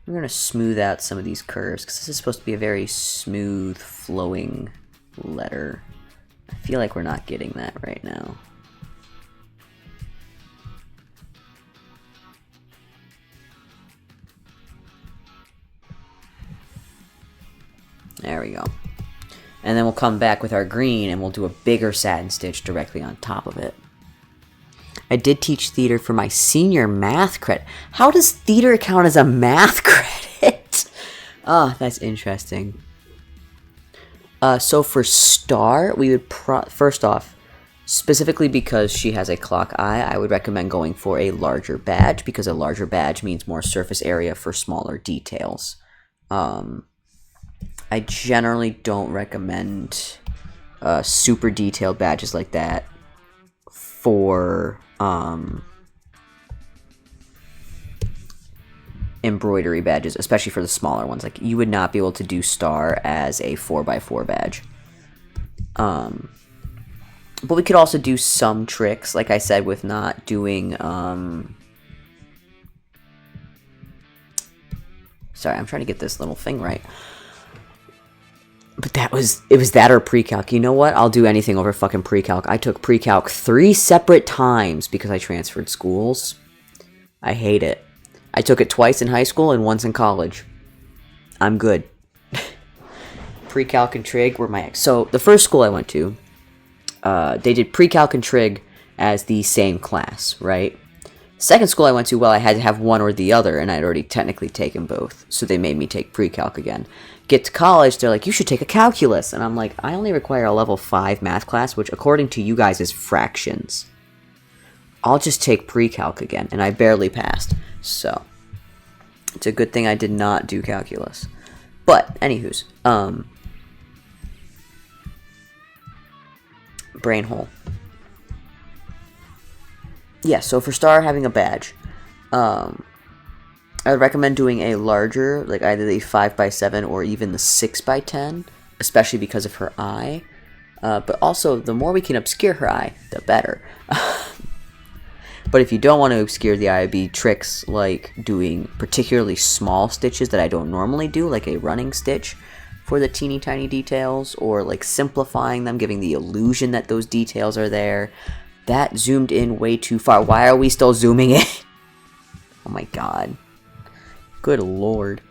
We're going to smooth out some of these curves because this is supposed to be a very smooth, flowing letter. I feel like we're not getting that right now. There we go. And then we'll come back with our green and we'll do a bigger satin stitch directly on top of it. I did teach theater for my senior math credit. How does theater count as a math credit? Oh, that's interesting. So for Star, we would first off, specifically because she has a clock eye, I would recommend going for a larger badge, because a larger badge means more surface area for smaller details. I generally don't recommend super detailed badges like that for embroidery badges, especially for the smaller ones. Like, you would not be able to do Star as a 4x4 badge. But we could also do some tricks, like I said, with not doing... Sorry, I'm trying to get this little thing right. But it was that or pre-calc. You know what? I'll do anything over fucking pre-calc. I took pre-calc 3 separate times because I transferred schools. I hate it. I took it twice in high school and once in college. I'm good. Pre-calc and trig were my... So, the first school I went to, they did pre-calc and trig as the same class, right? Second school I went to, well, I had to have one or the other, and I'd already technically taken both. So they made me take pre-calc again. Get to college, they're like, you should take a calculus. And I'm like, I only require a level 5 math class, which according to you guys is fractions. I'll just take pre-calc again, and I barely passed. So, it's a good thing I did not do calculus. But, anywho's, brain hole. Yeah, so for Star having a badge, I would recommend doing a larger, like either the 5x7 or even the 6x10, especially because of her eye. But also, the more we can obscure her eye, the better. But if you don't want to obscure the eye, it'd be tricks like doing particularly small stitches that I don't normally do, like a running stitch for the teeny tiny details, or like simplifying them, giving the illusion that those details are there. That zoomed in way too far. Why are we still zooming in? Oh my god. Good lord.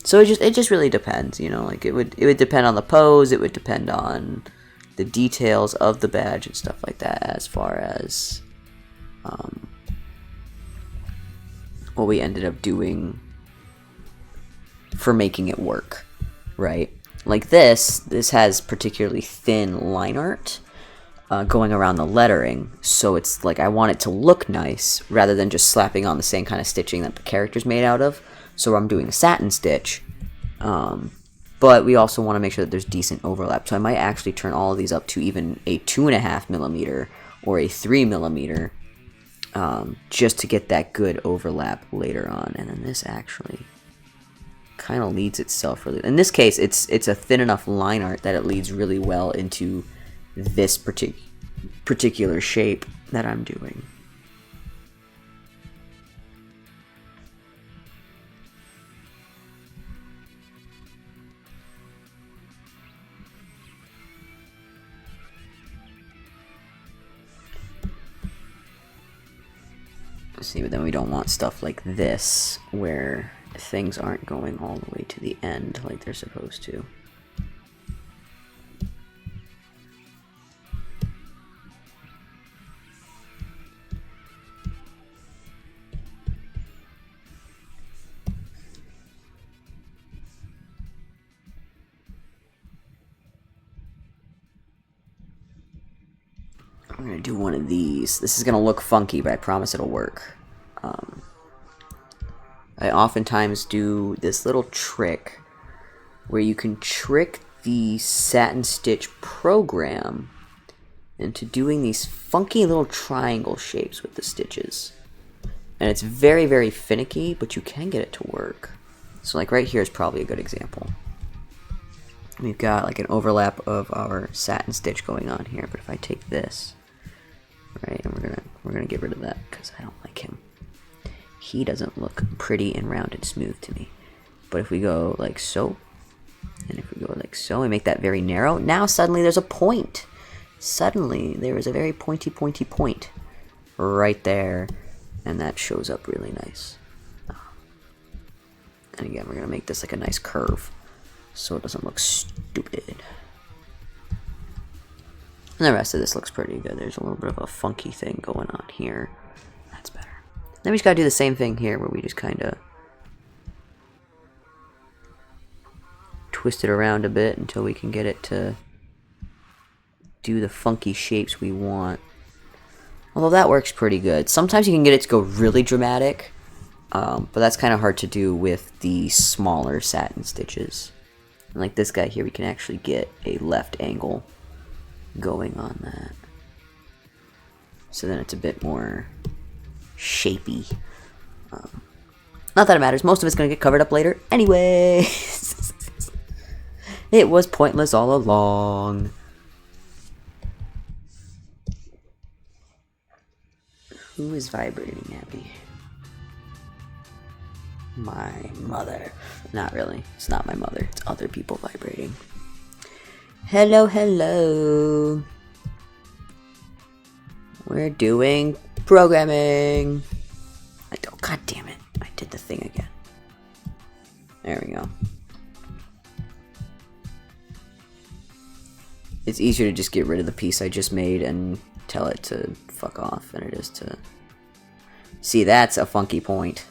So it just really depends, you know, like it would depend on the pose, it would depend on the details of the badge and stuff like that, as far as what we ended up doing for making it work, right? Like this has particularly thin line art going around the lettering, so it's like I want it to look nice rather than just slapping on the same kind of stitching that the character's made out of. So I'm doing a satin stitch, but we also want to make sure that there's decent overlap. So I might actually turn all of these up to even a 2.5mm or a 3mm, just to get that good overlap later on. And then this actually kind of leads itself really. In this case, it's a thin enough line art that it leads really well into this particular shape that I'm doing. See, but then we don't want stuff like this where things aren't going all the way to the end like they're supposed to. I'm gonna do one of these. This is gonna look funky, but I promise it'll work. I oftentimes do this little trick where you can trick the satin stitch program into doing these funky little triangle shapes with the stitches. And it's very, very finicky, but you can get it to work. So like right here is probably a good example. We've got like an overlap of our satin stitch going on here, but if I take this, right, and we're gonna get rid of that because I don't like him. He doesn't look pretty and round and smooth to me. But if we go like so, and if we go like so, and make that very narrow, now suddenly there's a point. Suddenly there is a very pointy point right there, and that shows up really nice. And again, we're gonna make this like a nice curve so it doesn't look stupid. And the rest of this looks pretty good. There's a little bit of a funky thing going on here. That's better. Then we just gotta do the same thing here where we just kinda twist it around a bit until we can get it to do the funky shapes we want. Although that works pretty good. Sometimes you can get it to go really dramatic, but that's kind of hard to do with the smaller satin stitches. And like this guy here, we can actually get a left angle going on that. So then it's a bit more shapy. Not that it matters. Most of it's going to get covered up later anyway. It was pointless all along. Who is vibrating at me? My mother. Not really. It's not my mother. It's other people vibrating. Hello, hello. We're doing programming. Oh, god damn it. I did the thing again. There we go. It's easier to just get rid of the piece I just made and tell it to fuck off than it is to... See, that's a funky point.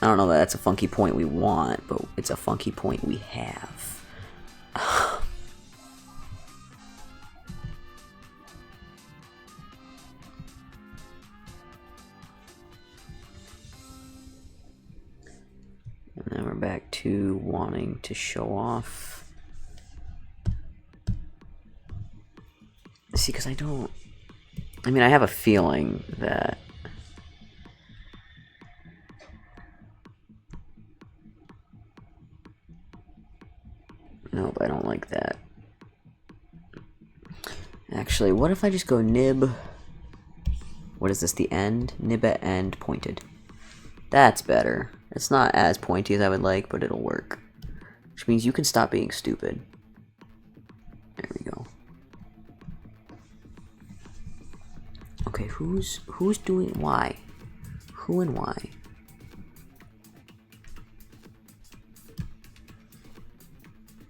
I don't know that that's a funky point we want, but it's a funky point we have. And then we're back to wanting to show off. See, because I don't... I mean, I have a feeling that... Nope, I don't like that. Actually, what if I just go nib? What is this, the end? Nib at end pointed. That's better. It's not as pointy as I would like, but it'll work. Which means you can stop being stupid. There we go. Okay, who's doing why? Who and why?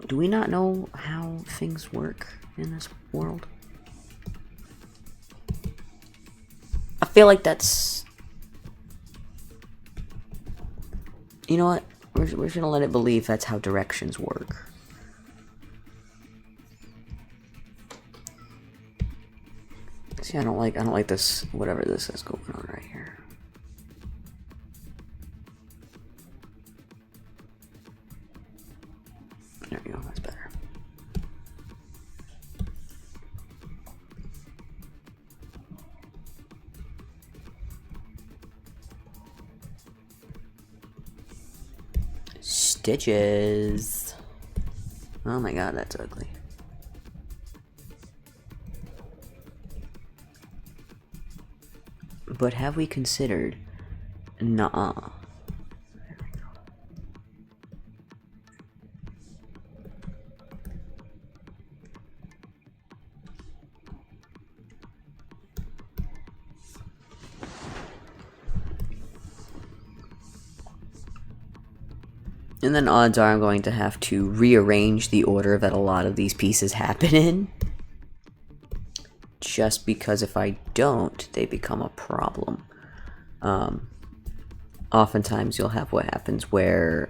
Do we not know how things work in this world? I feel like that's... You know what? We're just gonna let it believe that's how directions work. See, I don't like this, whatever this is going on right here. There we go, that's better. Stitches. Oh my god, that's ugly. But have we considered? Nuh-uh. There we go. And then odds are I'm going to have to rearrange the order that a lot of these pieces happen in. Just because if I don't, they become a problem. Oftentimes you'll have what happens where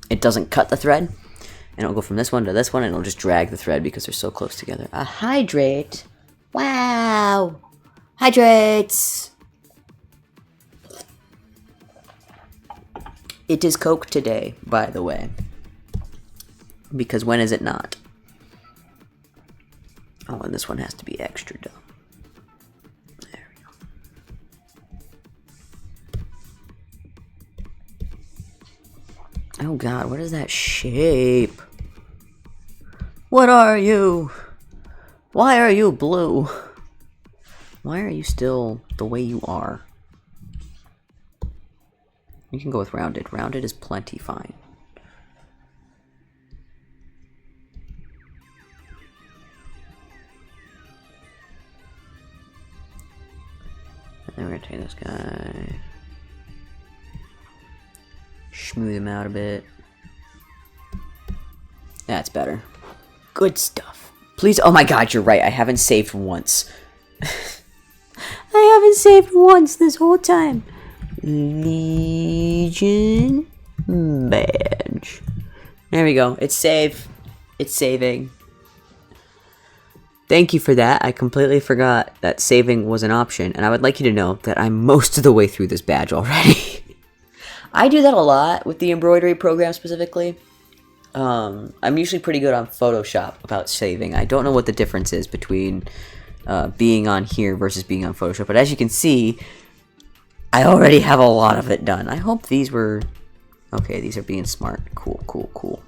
it doesn't cut the thread, and it'll go from this one to this one, and it'll just drag the thread because they're so close together. A hydrate! Wow! Hydrates! It is Coke today, by the way. Because when is it not? Oh, and this one has to be extra dumb. There we go. Oh god, what is that shape? What are you? Why are you blue? Why are you still the way you are? You can go with rounded. Rounded is plenty fine. And we're gonna take this guy, smooth him out a bit. That's better. Good stuff. Please, oh my god, you're right. I haven't saved once. I haven't saved once this whole time. Legion badge. There we go. It's saved. It's saving. Thank you for that. I completely forgot that saving was an option, and I would like you to know that I'm most of the way through this badge already. I do that a lot with the embroidery program specifically. I'm usually pretty good on Photoshop about saving. I don't know what the difference is between being on here versus being on Photoshop, but as you can see, I already have a lot of it done. I hope these were... Okay, these are being smart. Cool, cool, cool.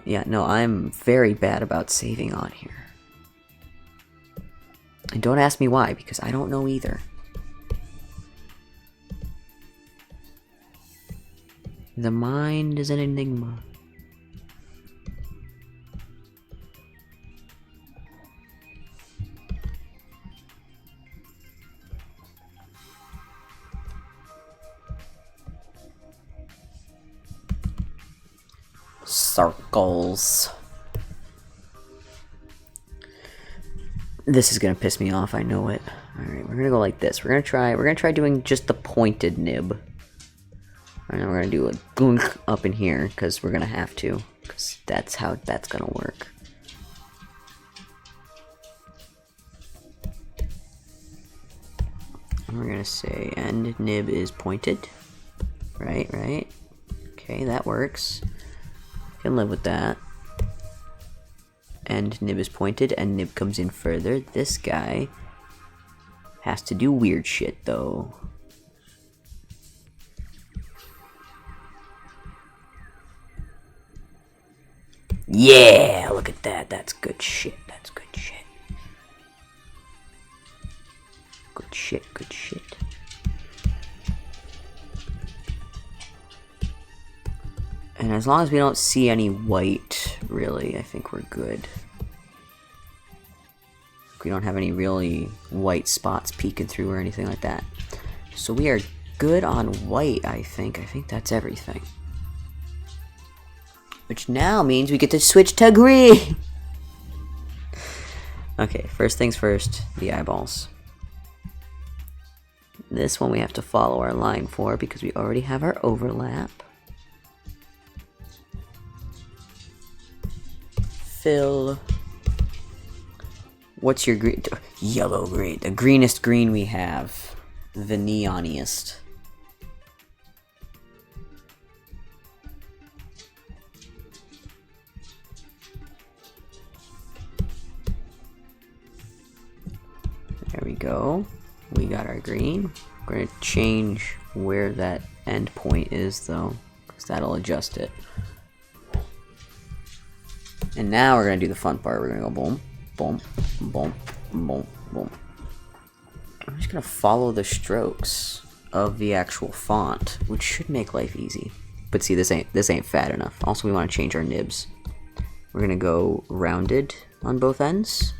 Yeah, no, I'm very bad about saving on here. And don't ask me why, because I don't know either. The mind is an enigma. Circles. This is gonna piss me off, I know it. Alright, we're gonna go like this. We're gonna try doing just the pointed nib. And then we're gonna do a gunk up in here, because we're gonna have to. Because that's how that's gonna work. And we're gonna say end nib is pointed. Right, right. Okay, that works. Can live with that. And nib is pointed, and nib comes in further. This guy has to do weird shit, though. Yeah, look at that. That's good shit. That's good shit. Good shit, good shit. And as long as we don't see any white, really, I think we're good. We don't have any really white spots peeking through or anything like that. So we are good on white, I think. I think that's everything. Which now means we get to switch to green! Okay, first things first, the eyeballs. This one we have to follow our line for because we already have our overlap. Fill. What's your green? Yellow green. The greenest green we have. The neoniest. There we go. We got our green. We're going to change where that end point is though, because that'll adjust it. And now we're going to do the fun part. We're going to go boom, boom, boom, boom, boom. I'm just going to follow the strokes of the actual font, which should make life easy. But see, this ain't fat enough. Also, we want to change our nibs. We're going to go rounded on both ends.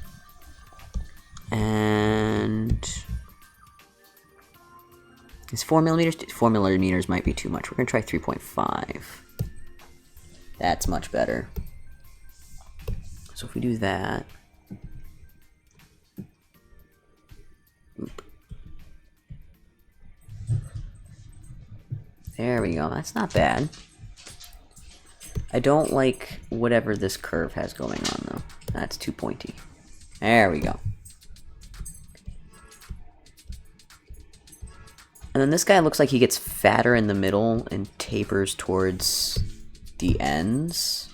And is 4 millimeters? 4 millimeters might be too much. We're going to try 3.5. That's much better. So if we do that, oop. There we go. That's not bad. I don't like whatever this curve has going on though. That's too pointy. There we go. And then this guy looks like he gets fatter in the middle and tapers towards the ends.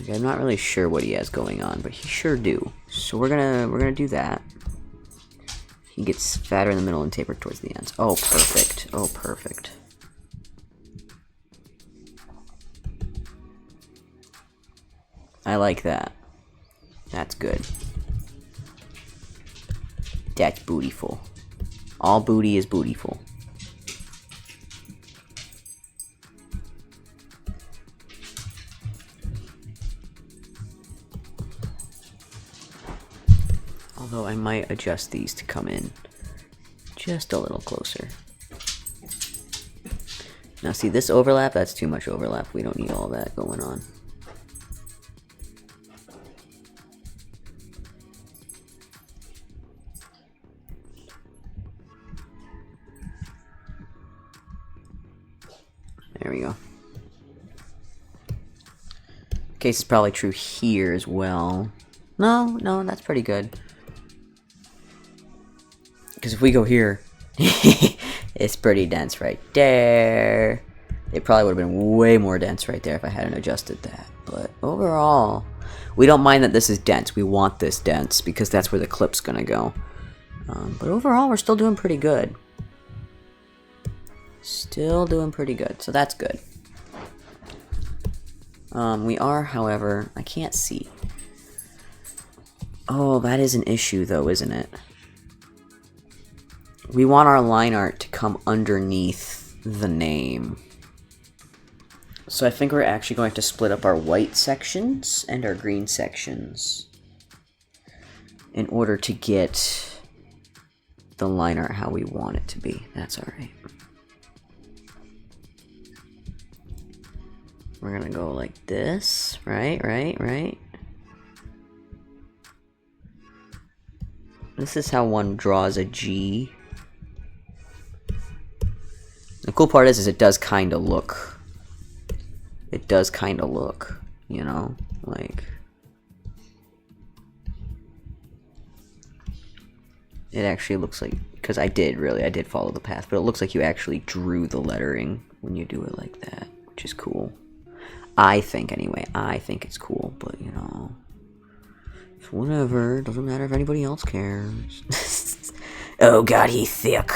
I'm not really sure what he has going on, but he sure do. So we're gonna do that. He gets fatter in the middle and tapered towards the ends. Oh, perfect. Oh, perfect. I like that. That's good. That's bootyful. All booty is bootyful. Although I might adjust these to come in just a little closer. Now see this overlap? That's too much overlap. We don't need all that going on. There we go. Case is probably true here as well. No, that's pretty good. Because if we go here, it's pretty dense right there. It probably would have been way more dense right there if I hadn't adjusted that. But overall, we don't mind that this is dense. We want this dense because that's where the clip's going to go. But overall, we're still doing pretty good. Still doing pretty good. So that's good. We are, however, I can't see. Oh, that is an issue though, isn't it? We want our line art to come underneath the name. So I think we're actually going to split up our white sections and our green sections in order to get the line art how we want it to be. That's alright. We're gonna go like this, right? This is how one draws a G. The cool part is it does kind of look. It does kind of look, you know, like. It actually looks like, because I did follow the path, but it looks like you actually drew the lettering when you do it like that, which is cool. I think, anyway. I think it's cool, but, you know. Whatever. Doesn't matter if anybody else cares. Oh god, he's thick.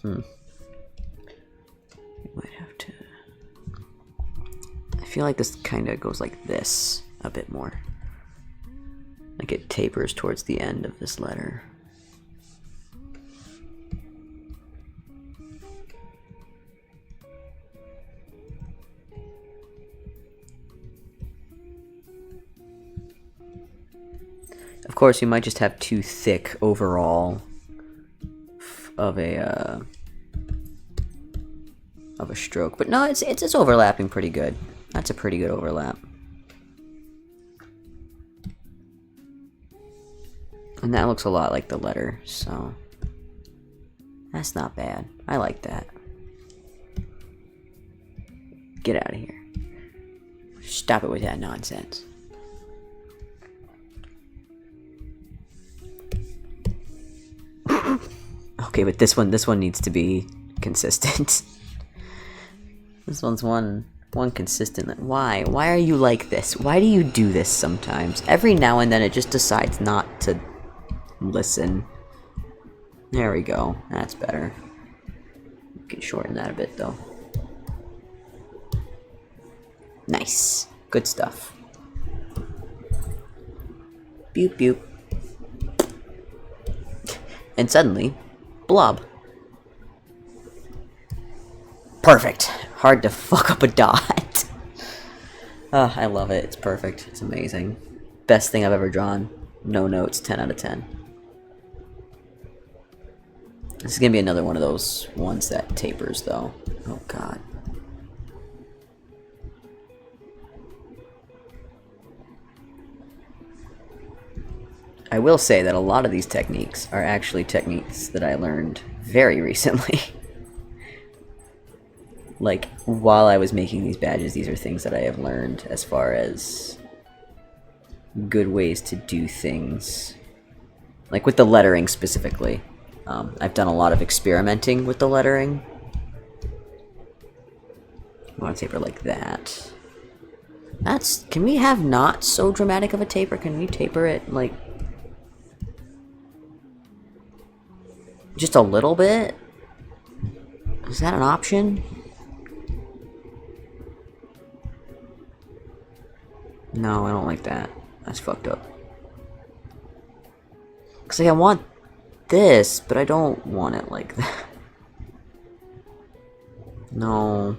We might have to feel like this kind of goes like this a bit more. Like it tapers towards the end of this letter. Of course, you might just have too thick overall of a stroke, but no, it's overlapping pretty good. That's a pretty good overlap, and that looks a lot like the letter, so that's not bad. I like that. Get out of here! Stop it with that nonsense. Okay, but this one needs to be consistent. This one's one consistent. Why? Why are you like this? Why do you do this sometimes? Every now and then it just decides not to listen. There we go. That's better. You can shorten that a bit though. Nice. Good stuff. Boop boop. And suddenly, blob. Perfect. Hard to fuck up a dot. Oh, I love it. It's perfect. It's amazing. Best thing I've ever drawn. No notes. 10 out of 10. This is gonna be another one of those ones that tapers, though. Oh, God. I will say that a lot of these techniques are actually techniques that I learned very recently. Like, while I was making these badges, these are things that I have learned as far as good ways to do things. Like with the lettering specifically. I've done a lot of experimenting with the lettering. I want to taper like that. Can we have not so dramatic of a taper? Can we taper it like just a little bit? Is that an option? No, I don't like that. That's fucked up. Cause like, I want this, but I don't want it like that. No.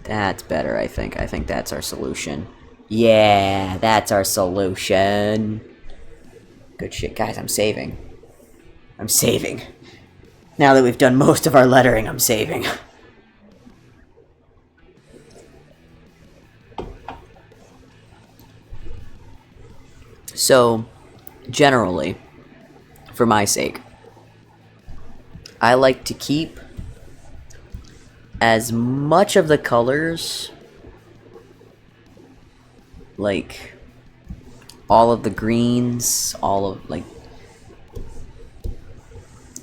That's better, I think. I think that's our solution. Yeah, that's our solution. Good shit. Guys, I'm saving. I'm saving. Now that we've done most of our lettering, I'm saving. So, generally, for my sake, I like to keep as much of the colors, like all of the greens, all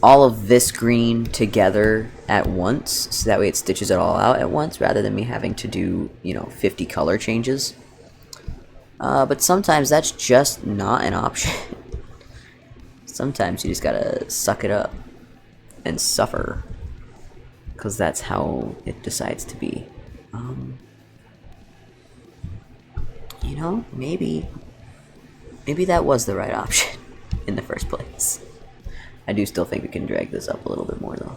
of this green together at once, so that way it stitches it all out at once, rather than me having to do, 50 color changes. But sometimes that's just not an option. Sometimes you just gotta suck it up and suffer, because that's how it decides to be. Maybe that was the right option in the first place. I do still think we can drag this up a little bit more, though.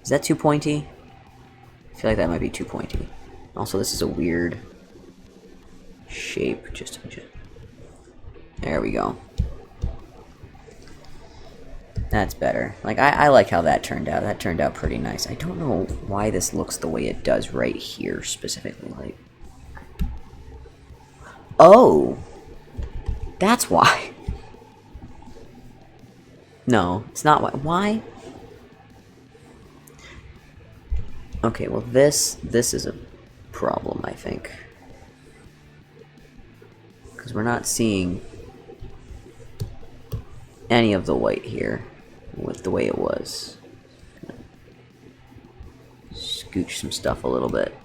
Is that too pointy? I feel like that might be too pointy. Also, this is a weird shape. There we go. That's better. Like, I like how that turned out. That turned out pretty nice. I don't know why this looks the way it does right here, specifically. Like, oh! That's why. No, it's not why. Why? Okay, well this is a problem, I think. Because we're not seeing any of the white here with the way it was. Scooch some stuff a little bit.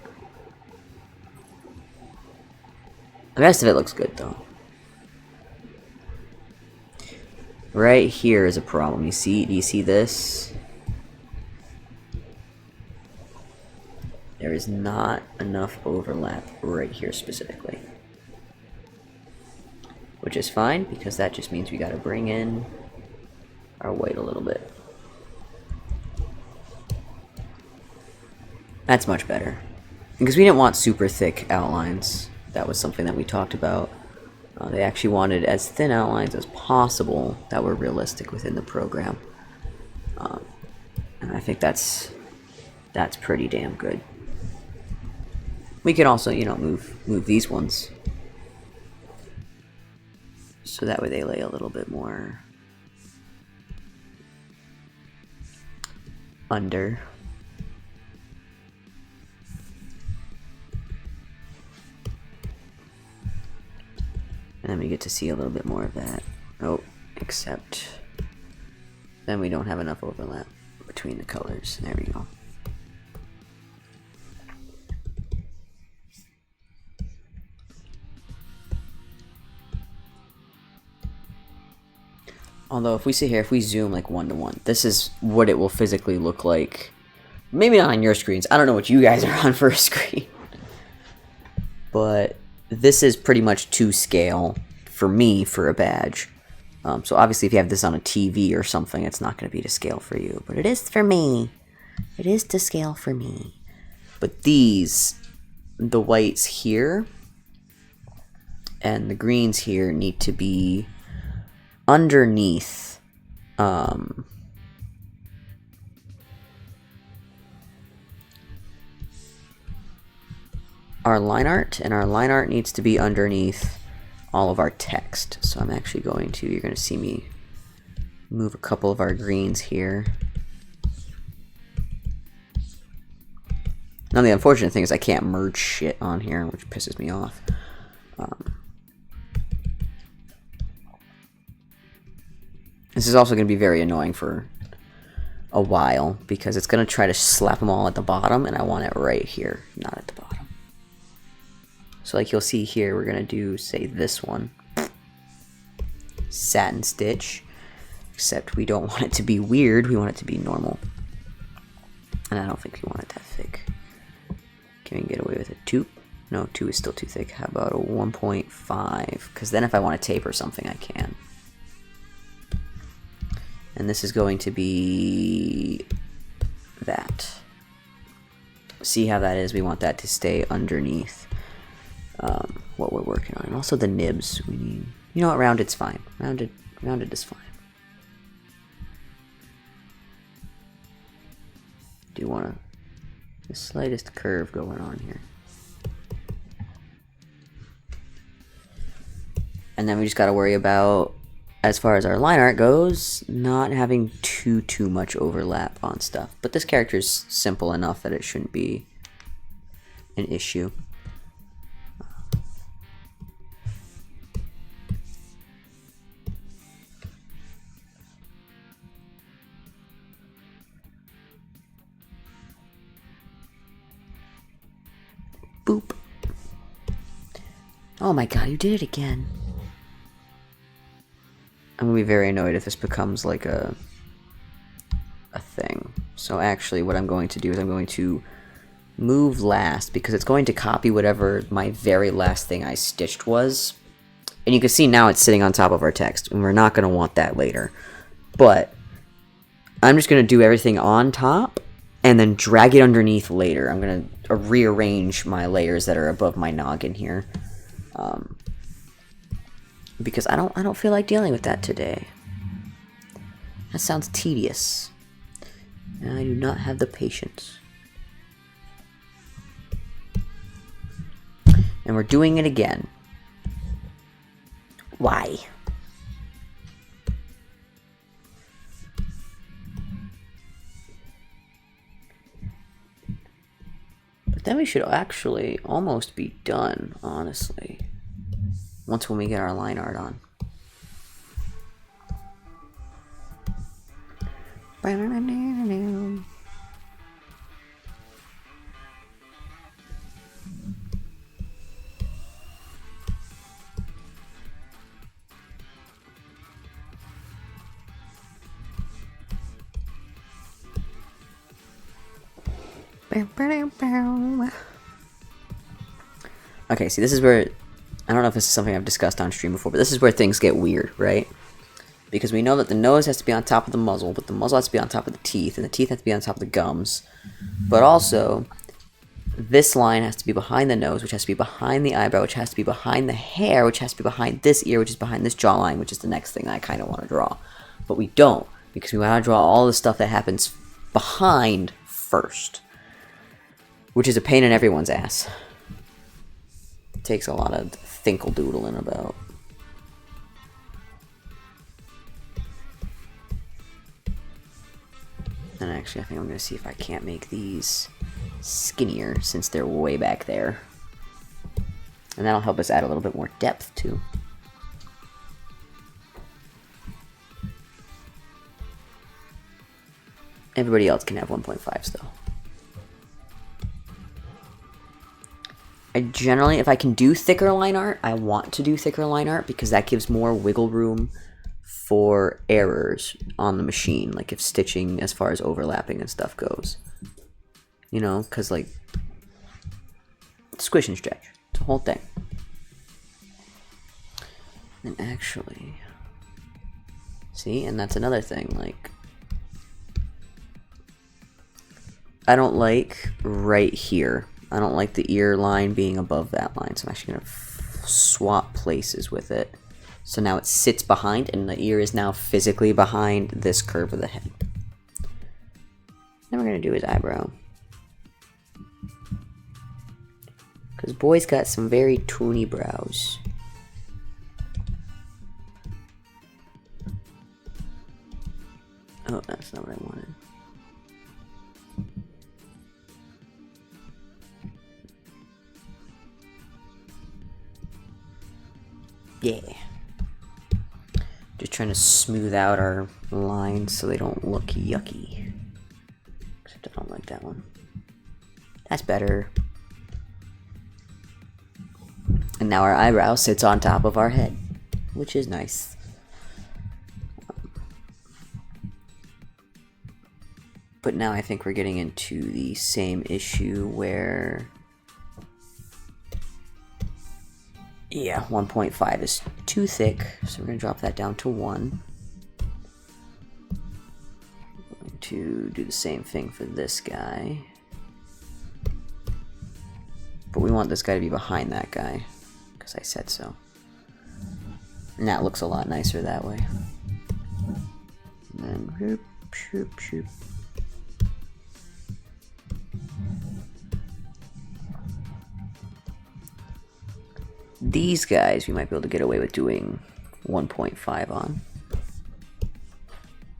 The rest of it looks good, though. Right here is a problem. Do you see this? is not enough overlap right here specifically. Which is fine, because that just means we gotta bring in our white a little bit. That's much better. Because we didn't want super thick outlines. That was something that we talked about. They actually wanted as thin outlines as possible that were realistic within the program. And I think that's pretty damn good. We can also, you know, move these ones. So that way they lay a little bit more under. And then we get to see a little bit more of that. Oh, except then we don't have enough overlap between the colors. There we go. Although if we sit here, if we zoom like 1:1, this is what it will physically look like. Maybe not on your screens. I don't know what you guys are on for a screen. But this is pretty much to scale for me for a badge. So obviously if you have this on a TV or something, it's not going to be to scale for you. But it is for me. It is to scale for me. But these, the whites here and the greens here need to be underneath our line art, and our line art needs to be underneath all of our text. So I'm actually going to, you're going to see me move a couple of our greens here. Now the unfortunate thing is I can't merge shit on here, which pisses me off. This is also going to be very annoying for a while, because it's going to try to slap them all at the bottom, and I want it right here, not at the bottom. So like you'll see here, we're going to do, say, this one. Satin stitch. Except we don't want it to be weird, we want it to be normal. And I don't think we want it that thick. Can we get away with a 2? No, 2 is still too thick. How about a 1.5? Because then if I want to taper something, I can. And this is going to be that. See how that is? We want that to stay underneath what we're working on. And also the nibs. We need, you know what, rounded's fine. Rounded is fine. Do you want the slightest curve going on here? And then we just got to worry about, as far as our line art goes, not having too much overlap on stuff. But this character is simple enough that it shouldn't be an issue. Boop. Oh my god, you did it again. I'm gonna be very annoyed if this becomes like a thing. So actually what I'm going to do is I'm going to move last, because it's going to copy whatever my very last thing I stitched was. And you can see now it's sitting on top of our text, and we're not going to want that later. But I'm just going to do everything on top and then drag it underneath later. I'm going to rearrange my layers that are above my noggin here. Because I don't feel like dealing with that today. That sounds tedious. And I do not have the patience. And we're doing it again. Why? But then we should actually almost be done, honestly. Once when we get our line art on. Okay, see, this is where, I don't know if this is something I've discussed on stream before, but this is where things get weird, right? Because we know that the nose has to be on top of the muzzle, but the muzzle has to be on top of the teeth, and the teeth have to be on top of the gums. But also, this line has to be behind the nose, which has to be behind the eyebrow, which has to be behind the hair, which has to be behind this ear, which is behind this jawline, which is the next thing I kind of want to draw. But we don't, because we want to draw all the stuff that happens behind first, which is a pain in everyone's ass. It takes a lot of thinkle-doodling about. And actually, I think I'm going to see if I can't make these skinnier, since they're way back there. And that'll help us add a little bit more depth, too. Everybody else can have 1.5s, though. I generally, if I can do thicker line art, I want to do thicker line art, because that gives more wiggle room for errors on the machine, like if stitching as far as overlapping and stuff goes. You know, because like, squish and stretch, it's a whole thing. And actually, see, and that's another thing, like, I don't like right here. I don't like the ear line being above that line, so I'm actually going to swap places with it. So now it sits behind, and the ear is now physically behind this curve of the head. Then we're going to do his eyebrow. Because boy's got some very toony brows. Oh, that's not what I wanted. Yeah. Just trying to smooth out our lines so they don't look yucky. Except I don't like that one. That's better. And now our eyebrow sits on top of our head, which is nice. But now I think we're getting into the same issue where, yeah, 1.5 is too thick, so we're going to drop that down to 1. I'm going to do the same thing for this guy. But we want this guy to be behind that guy, because I said so. And that looks a lot nicer that way. And then, whoop, shoop, shoop. These guys we might be able to get away with doing 1.5 on.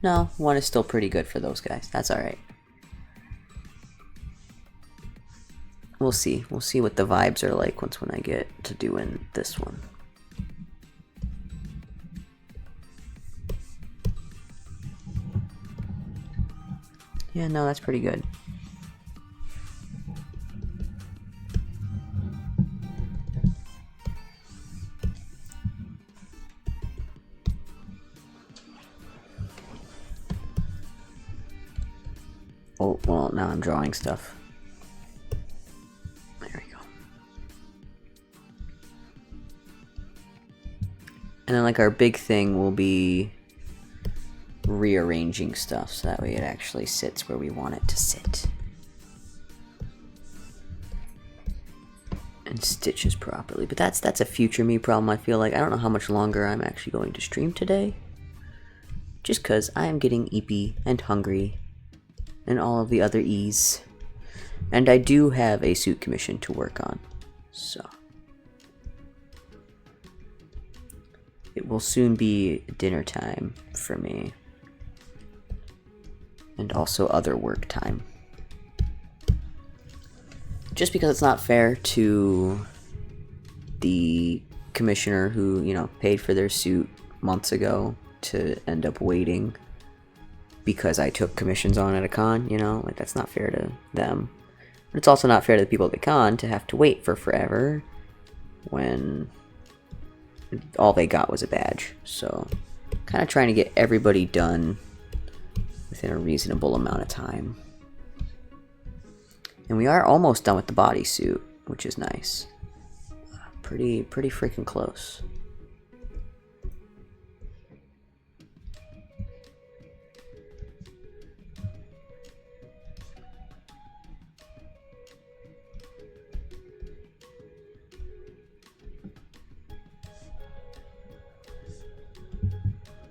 No, 1 is still pretty good for those guys. That's alright. We'll see. We'll see what the vibes are like when I get to doing this one. Yeah, no, that's pretty good. Oh, well, now I'm drawing stuff. There we go. And then, like, our big thing will be rearranging stuff, so that way it actually sits where we want it to sit. And stitches properly. But that's a future me problem, I feel like. I don't know how much longer I'm actually going to stream today. Just because I am getting eepy and hungry. And all of the other E's. And I do have a suit commission to work on. So. It will soon be dinner time for me. And also other work time. Just because it's not fair to the commissioner who, you know, paid for their suit months ago to end up waiting because I took commissions on at a con, you know, like that's not fair to them. But it's also not fair to the people at the con to have to wait for forever when all they got was a badge. So, kind of trying to get everybody done within a reasonable amount of time. And we are almost done with the bodysuit, which is nice. Pretty freaking close.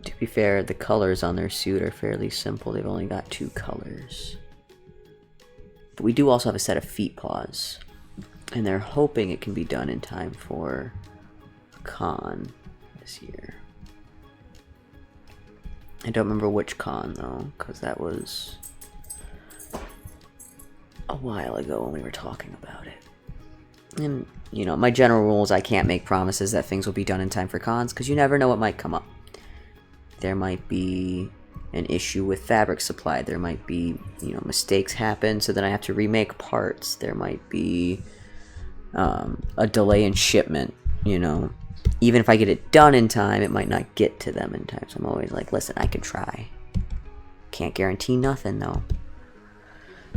To be fair, the colors on their suit are fairly simple. They've only got 2 colors. But we do also have a set of feet paws. And they're hoping it can be done in time for con this year. I don't remember which con though, because that was a while ago when we were talking about it. And, you know, my general rule is I can't make promises that things will be done in time for cons, because you never know what might come up. There might be an issue with fabric supply. There might be, you know, mistakes happen, so then I have to remake parts. There might be a delay in shipment, you know. Even if I get it done in time, it might not get to them in time. So I'm always like, listen, I can try. Can't guarantee nothing, though.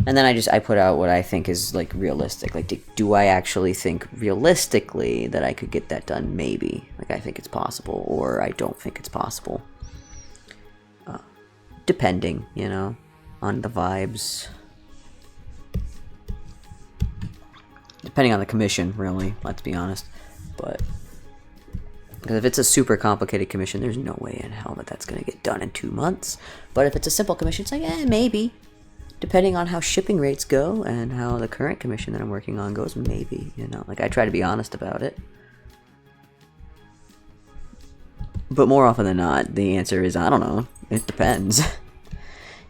And then I put out what I think is, like, realistic. Like, do I actually think realistically that I could get that done? Maybe. Like, I think it's possible, or I don't think it's possible. Depending, you know, on the vibes. Depending on the commission, really, let's be honest. But, because if it's a super complicated commission, there's no way in hell that that's going to get done in 2 months. But if it's a simple commission, it's like, maybe. Depending on how shipping rates go and how the current commission that I'm working on goes, maybe, you know. Like, I try to be honest about it. But more often than not, the answer is, I don't know. It depends.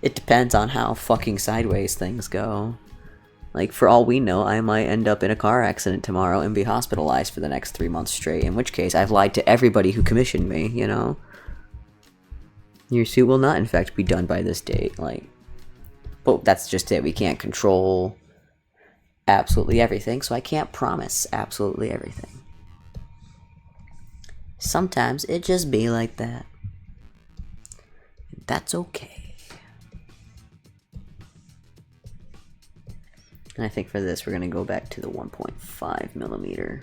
It depends on how fucking sideways things go. Like, for all we know, I might end up in a car accident tomorrow and be hospitalized for the next 3 months straight, in which case I've lied to everybody who commissioned me, you know? Your suit will not, in fact, be done by this date. Like, but that's just it. We can't control absolutely everything, so I can't promise absolutely everything. Sometimes it just be like that. That's okay. And I think for this, we're going to go back to the 1.5 millimeter.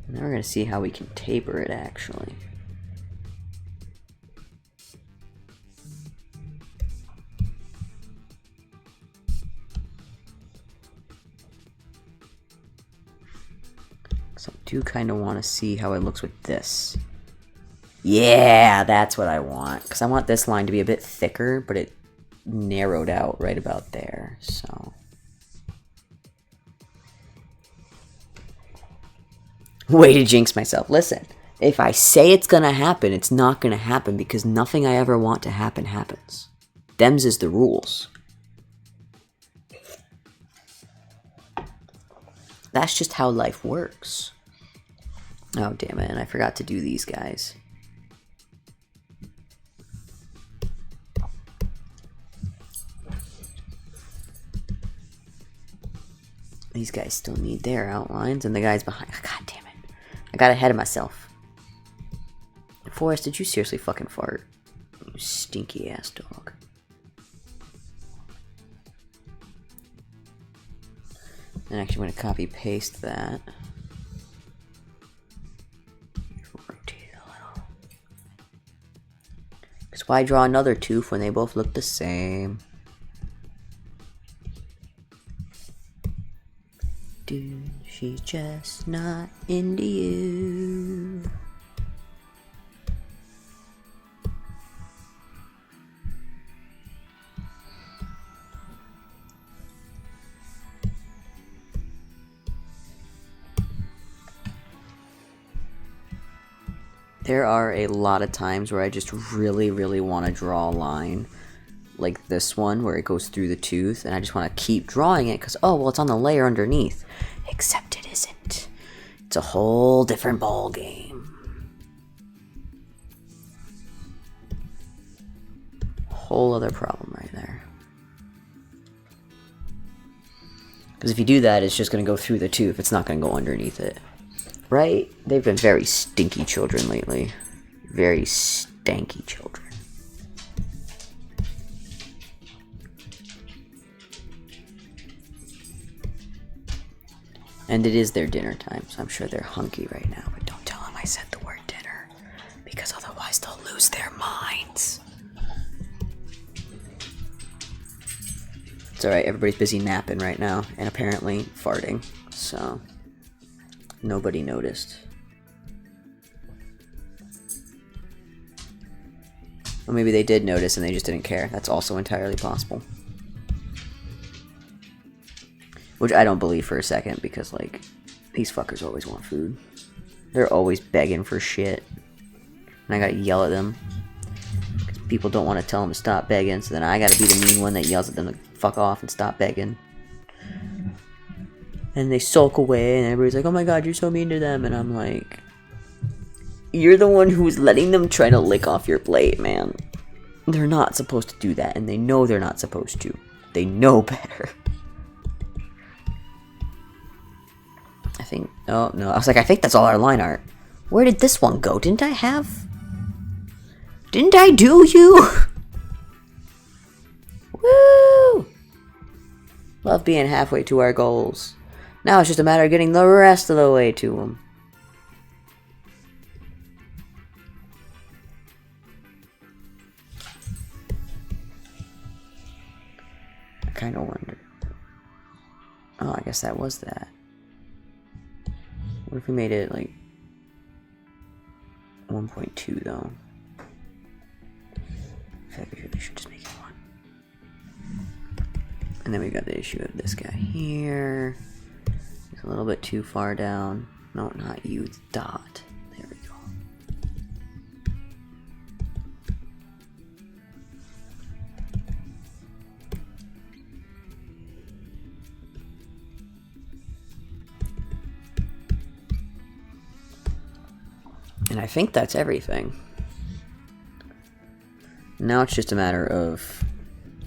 And then we're going to see how we can taper it, actually. So I do kind of want to see how it looks with this. Yeah, that's what I want. Because I want this line to be a bit thicker, but it narrowed out right about there. So, way to jinx myself. Listen, if I say it's going to happen, it's not going to happen because nothing I ever want to happen happens. Them's is the rules. That's just how life works. Oh, damn it, and I forgot to do these guys. These guys still need their outlines, and the guys behind... God damn it. I got ahead of myself. Forrest, did you seriously fucking fart? You stinky ass dog. And actually, I'm going to copy paste that. Rotate it a little. Because why draw another tooth when they both look the same? Dude, she's just not into you. There are a lot of times where I just really, really want to draw a line like this one where it goes through the tooth, and I just want to keep drawing it because, oh, well, it's on the layer underneath. Except it isn't. It's a whole different ball game. Whole other problem right there. Because if you do that, it's just going to go through the tooth. It's not going to go underneath it. Right? They've been very stinky children lately. Very stanky children. And it is their dinner time, so I'm sure they're hungry right now. But don't tell them I said the word dinner, because otherwise they'll lose their minds. It's alright, everybody's busy napping right now, and apparently farting, so nobody noticed. Or maybe they did notice and they just didn't care. That's also entirely possible. Which I don't believe for a second, because, like, these fuckers always want food. They're always begging for shit. And I gotta yell at them. Because people don't want to tell them to stop begging, so then I gotta be the mean one that yells at them to fuck off and stop begging. And they sulk away, and everybody's like, oh my god, you're so mean to them. And I'm like, you're the one who's letting them try to lick off your plate, man. They're not supposed to do that, and they know they're not supposed to. They know better. I think... Oh, no. I was like, I think that's all our line art. Where did this one go? Didn't I have... Didn't I do you? Woo! Love being halfway to our goals. Now it's just a matter of getting the rest of the way to them. I kind of wonder. Oh, I guess that was that. What if we made it like 1.2 though? I feel like we really should just make it 1. And then we got the issue of this guy here. He's a little bit too far down. No, not you, it's dot. There we go. And I think that's everything. Now it's just a matter of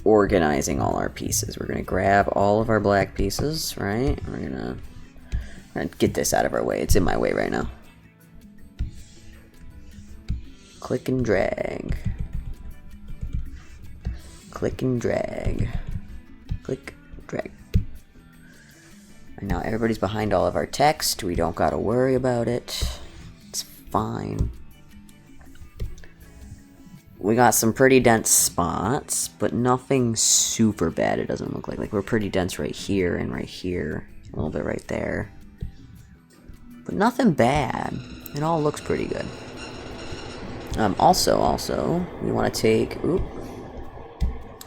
organizing all our pieces. We're going to grab all of our black pieces, right? We're gonna get this out of our way. It's in my way right now. Click and drag. Click and drag. Click, drag. And now everybody's behind all of our text. We don't got to worry about it. It's fine. We got some pretty dense spots, but nothing super bad, it doesn't look like. Like, we're pretty dense right here and right here. A little bit right there. But nothing bad. It all looks pretty good. Also, we want to take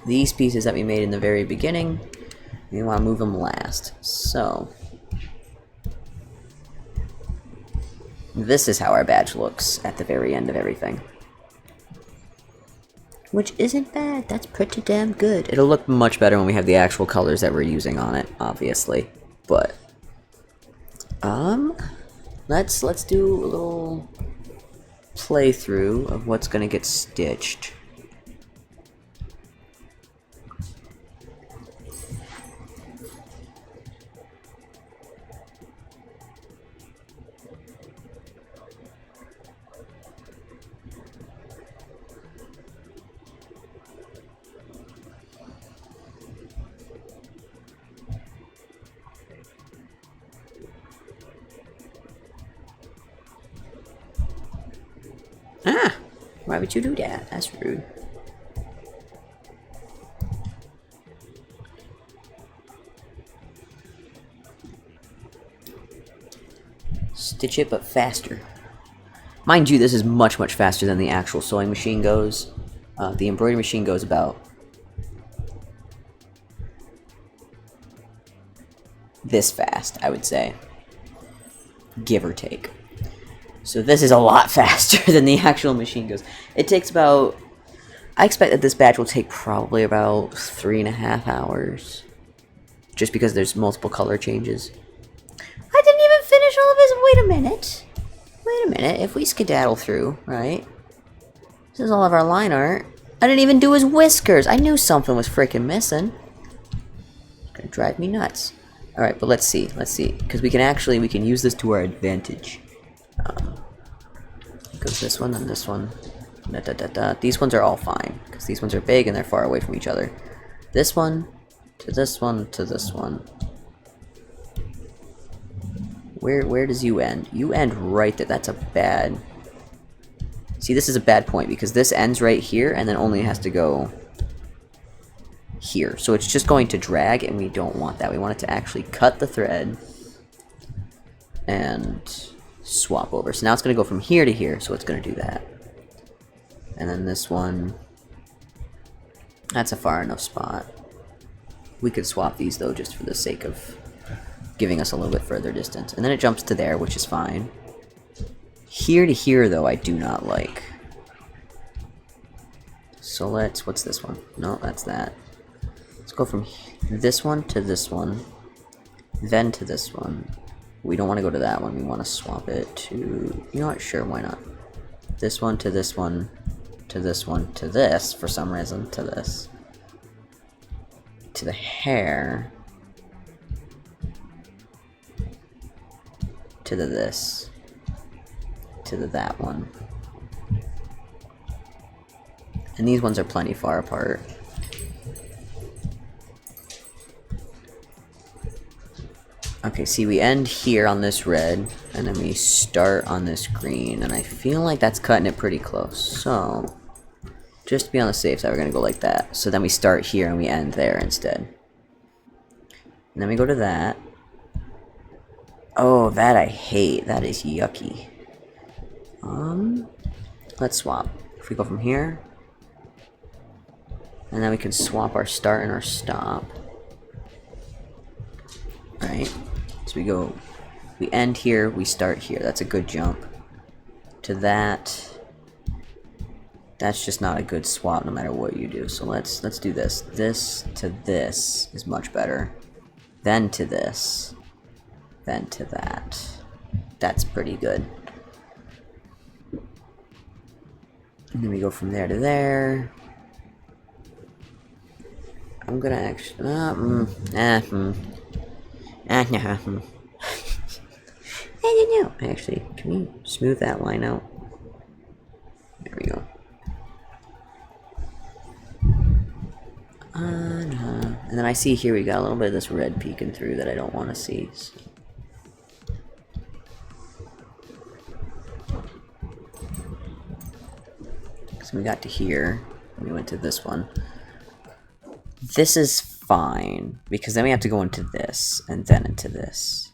these pieces that we made in the very beginning. We want to move them last. So, this is how our badge looks at the very end of everything. Which isn't bad. That's pretty damn good. It'll look much better when we have the actual colors that we're using on it, obviously. But let's do a little playthrough of what's gonna get stitched. Ah! Why would you do that? That's rude. Stitch it, but faster. Mind you, this is much, much faster than the actual sewing machine goes. The embroidery machine goes about this fast, I would say. Give or take. So this is a lot faster than the actual machine goes. It takes about... I expect that this batch will take probably about 3.5 hours. Just because there's multiple color changes. I didn't even finish all of his... Wait a minute. Wait a minute. If we skedaddle through, right? This is all of our line art. I didn't even do his whiskers. I knew something was freaking missing. It's gonna drive me nuts. Alright, but let's see. Let's see. Because we can use this to our advantage. Goes this one and this one. These ones are all fine because these ones are big and they're far away from each other. This one to this one to this one. Where does you end? You end right there. That's a bad... See, this is a bad point because this ends right here and then only has to go here. So it's just going to drag and we don't want that. We want it to actually cut the thread and swap over. So now it's going to go from here to here, so it's going to do that. And then this one, that's a far enough spot. We could swap these though just for the sake of giving us a little bit further distance. And then it jumps to there, which is fine. Here to here though, I do not like. So let's, what's this one? No, that's that. Let's go from this one to this one, then to this one. We don't want to go to that one, we want to swap it to, you know what, sure, why not? This one to this one, to this one, to this, for some reason, to this. To the hair. To the this. To the that one. And these ones are plenty far apart. Okay, see, we end here on this red, and then we start on this green, and I feel like that's cutting it pretty close. So, just to be on the safe side, we're gonna go like that. So then we start here and we end there instead. And then we go to that. Oh, that I hate. That is yucky. Let's swap. If we go from here, and then we can swap our start and our stop. Right? So we end here, we start here. That's a good jump. To that. That's just not a good swap no matter what you do. So let's do this. This to this is much better. Then to this. Then to that. That's pretty good. And then we go from there to there. I'm gonna actually... no. I don't know. Actually, can we smooth that line out? There we go. And then I see here we got a little bit of this red peeking through that I don't want to see. So we got to here. We went to this one. This is fine, because then we have to go into this, and then into this.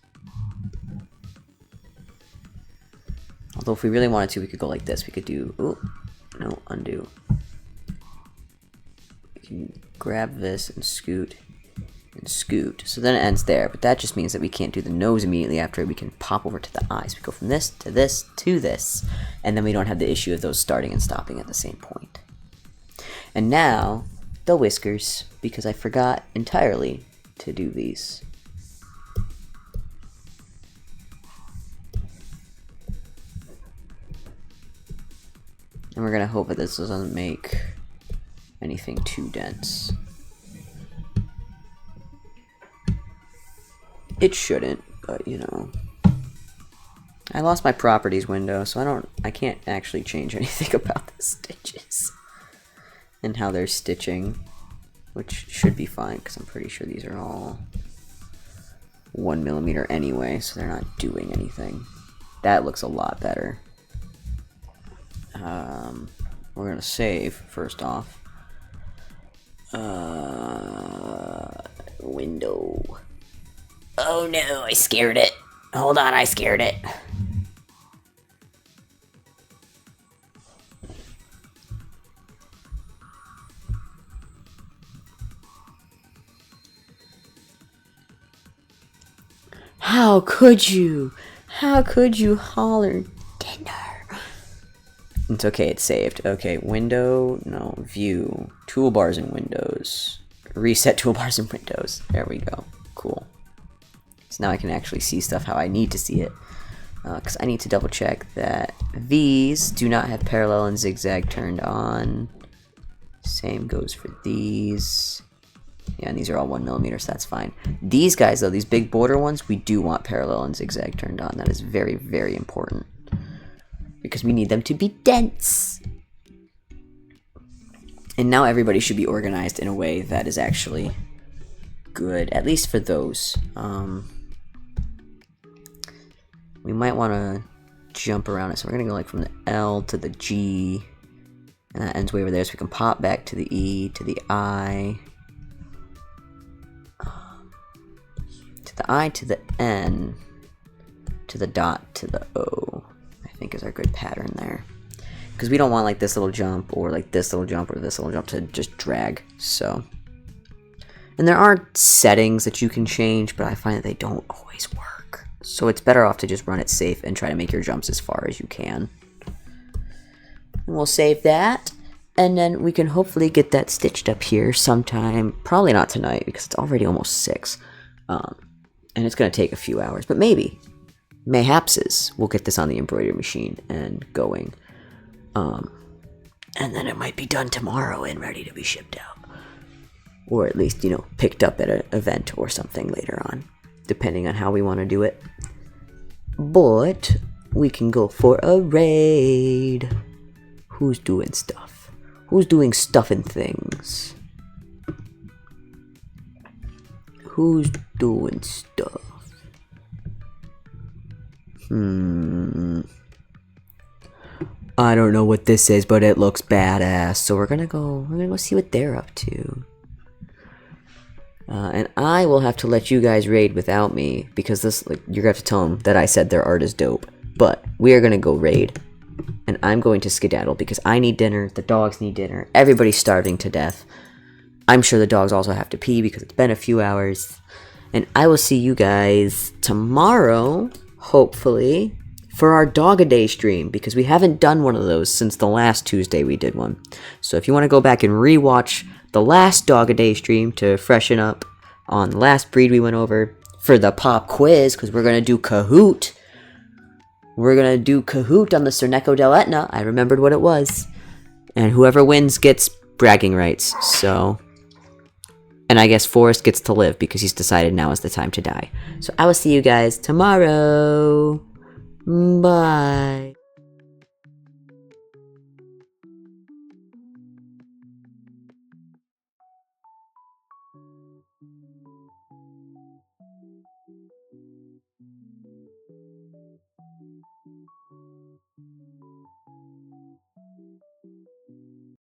Although if we really wanted to, we could go like this. We could do... oh, no, undo. We can grab this and scoot. And scoot. So then it ends there, but that just means that we can't do the nose immediately after. We can pop over to the eyes. We go from this, to this, to this. And then we don't have the issue of those starting and stopping at the same point. And now... the whiskers, because I forgot entirely to do these. And we're gonna hope that this doesn't make anything too dense. It shouldn't, but you know. I lost my properties window, so I can't actually change anything about the stitches. And how they're stitching, which should be fine because I'm pretty sure these are all 1mm anyway, so they're not doing anything. That looks a lot better. We're gonna save first off. Window. Oh no, I scared it. Hold on, I scared it. How could you? How could you holler dinner? It's okay, it's saved. Okay, window, no, view, toolbars and windows. Reset toolbars and windows. There we go. Cool. So now I can actually see stuff how I need to see it. Because I need to double check that these do not have parallel and zigzag turned on. Same goes for these. Yeah, and these are all 1mm, so that's fine. These guys, though, these big border ones, we do want parallel and zigzag turned on. That is very, very important. Because we need them to be dense. And now everybody should be organized in a way that is actually good, at least for those. we might want to jump around it. So we're going to go like from the L to the G, and that ends way over there. So we can pop back to the E, to the I, to the I, to the N, to the dot, to the O, I think is our good pattern there. Because we don't want like this little jump or like this little jump or this little jump to just drag. So, and there are settings that you can change, but I find that they don't always work. So it's better off to just run it safe and try to make your jumps as far as you can. And we'll save that. And then we can hopefully get that stitched up here sometime. Probably not tonight because it's already almost 6. And it's going to take a few hours. But maybe. Mayhapses we'll get this on the embroidery machine and going. And then it might be done tomorrow and ready to be shipped out. Or at least, you know, picked up at an event or something later on. Depending on how we want to do it. But we can go for a raid. Who's doing stuff? Who's doing stuff and things? Who's doing stuff? I don't know what this is, but it looks badass. So we're gonna go see what they're up to. And I will have to let you guys raid without me because this, like, you're gonna have to tell them that I said their art is dope. But we are gonna go raid, and I'm going to skedaddle because I need dinner. The dogs need dinner. Everybody's starving to death. I'm sure the dogs also have to pee because it's been a few hours. And I will see you guys tomorrow, hopefully, for our Dog-A-Day stream, because we haven't done one of those since the last Tuesday we did one. So if you want to go back and rewatch the last Dog-A-Day stream to freshen up on the last breed we went over for the pop quiz, because we're going to do Kahoot. We're going to do Kahoot on the Cerneco del Etna. I remembered what it was. And whoever wins gets bragging rights, so... And I guess Forrest gets to live because he's decided now is the time to die. So I will see you guys tomorrow. Bye.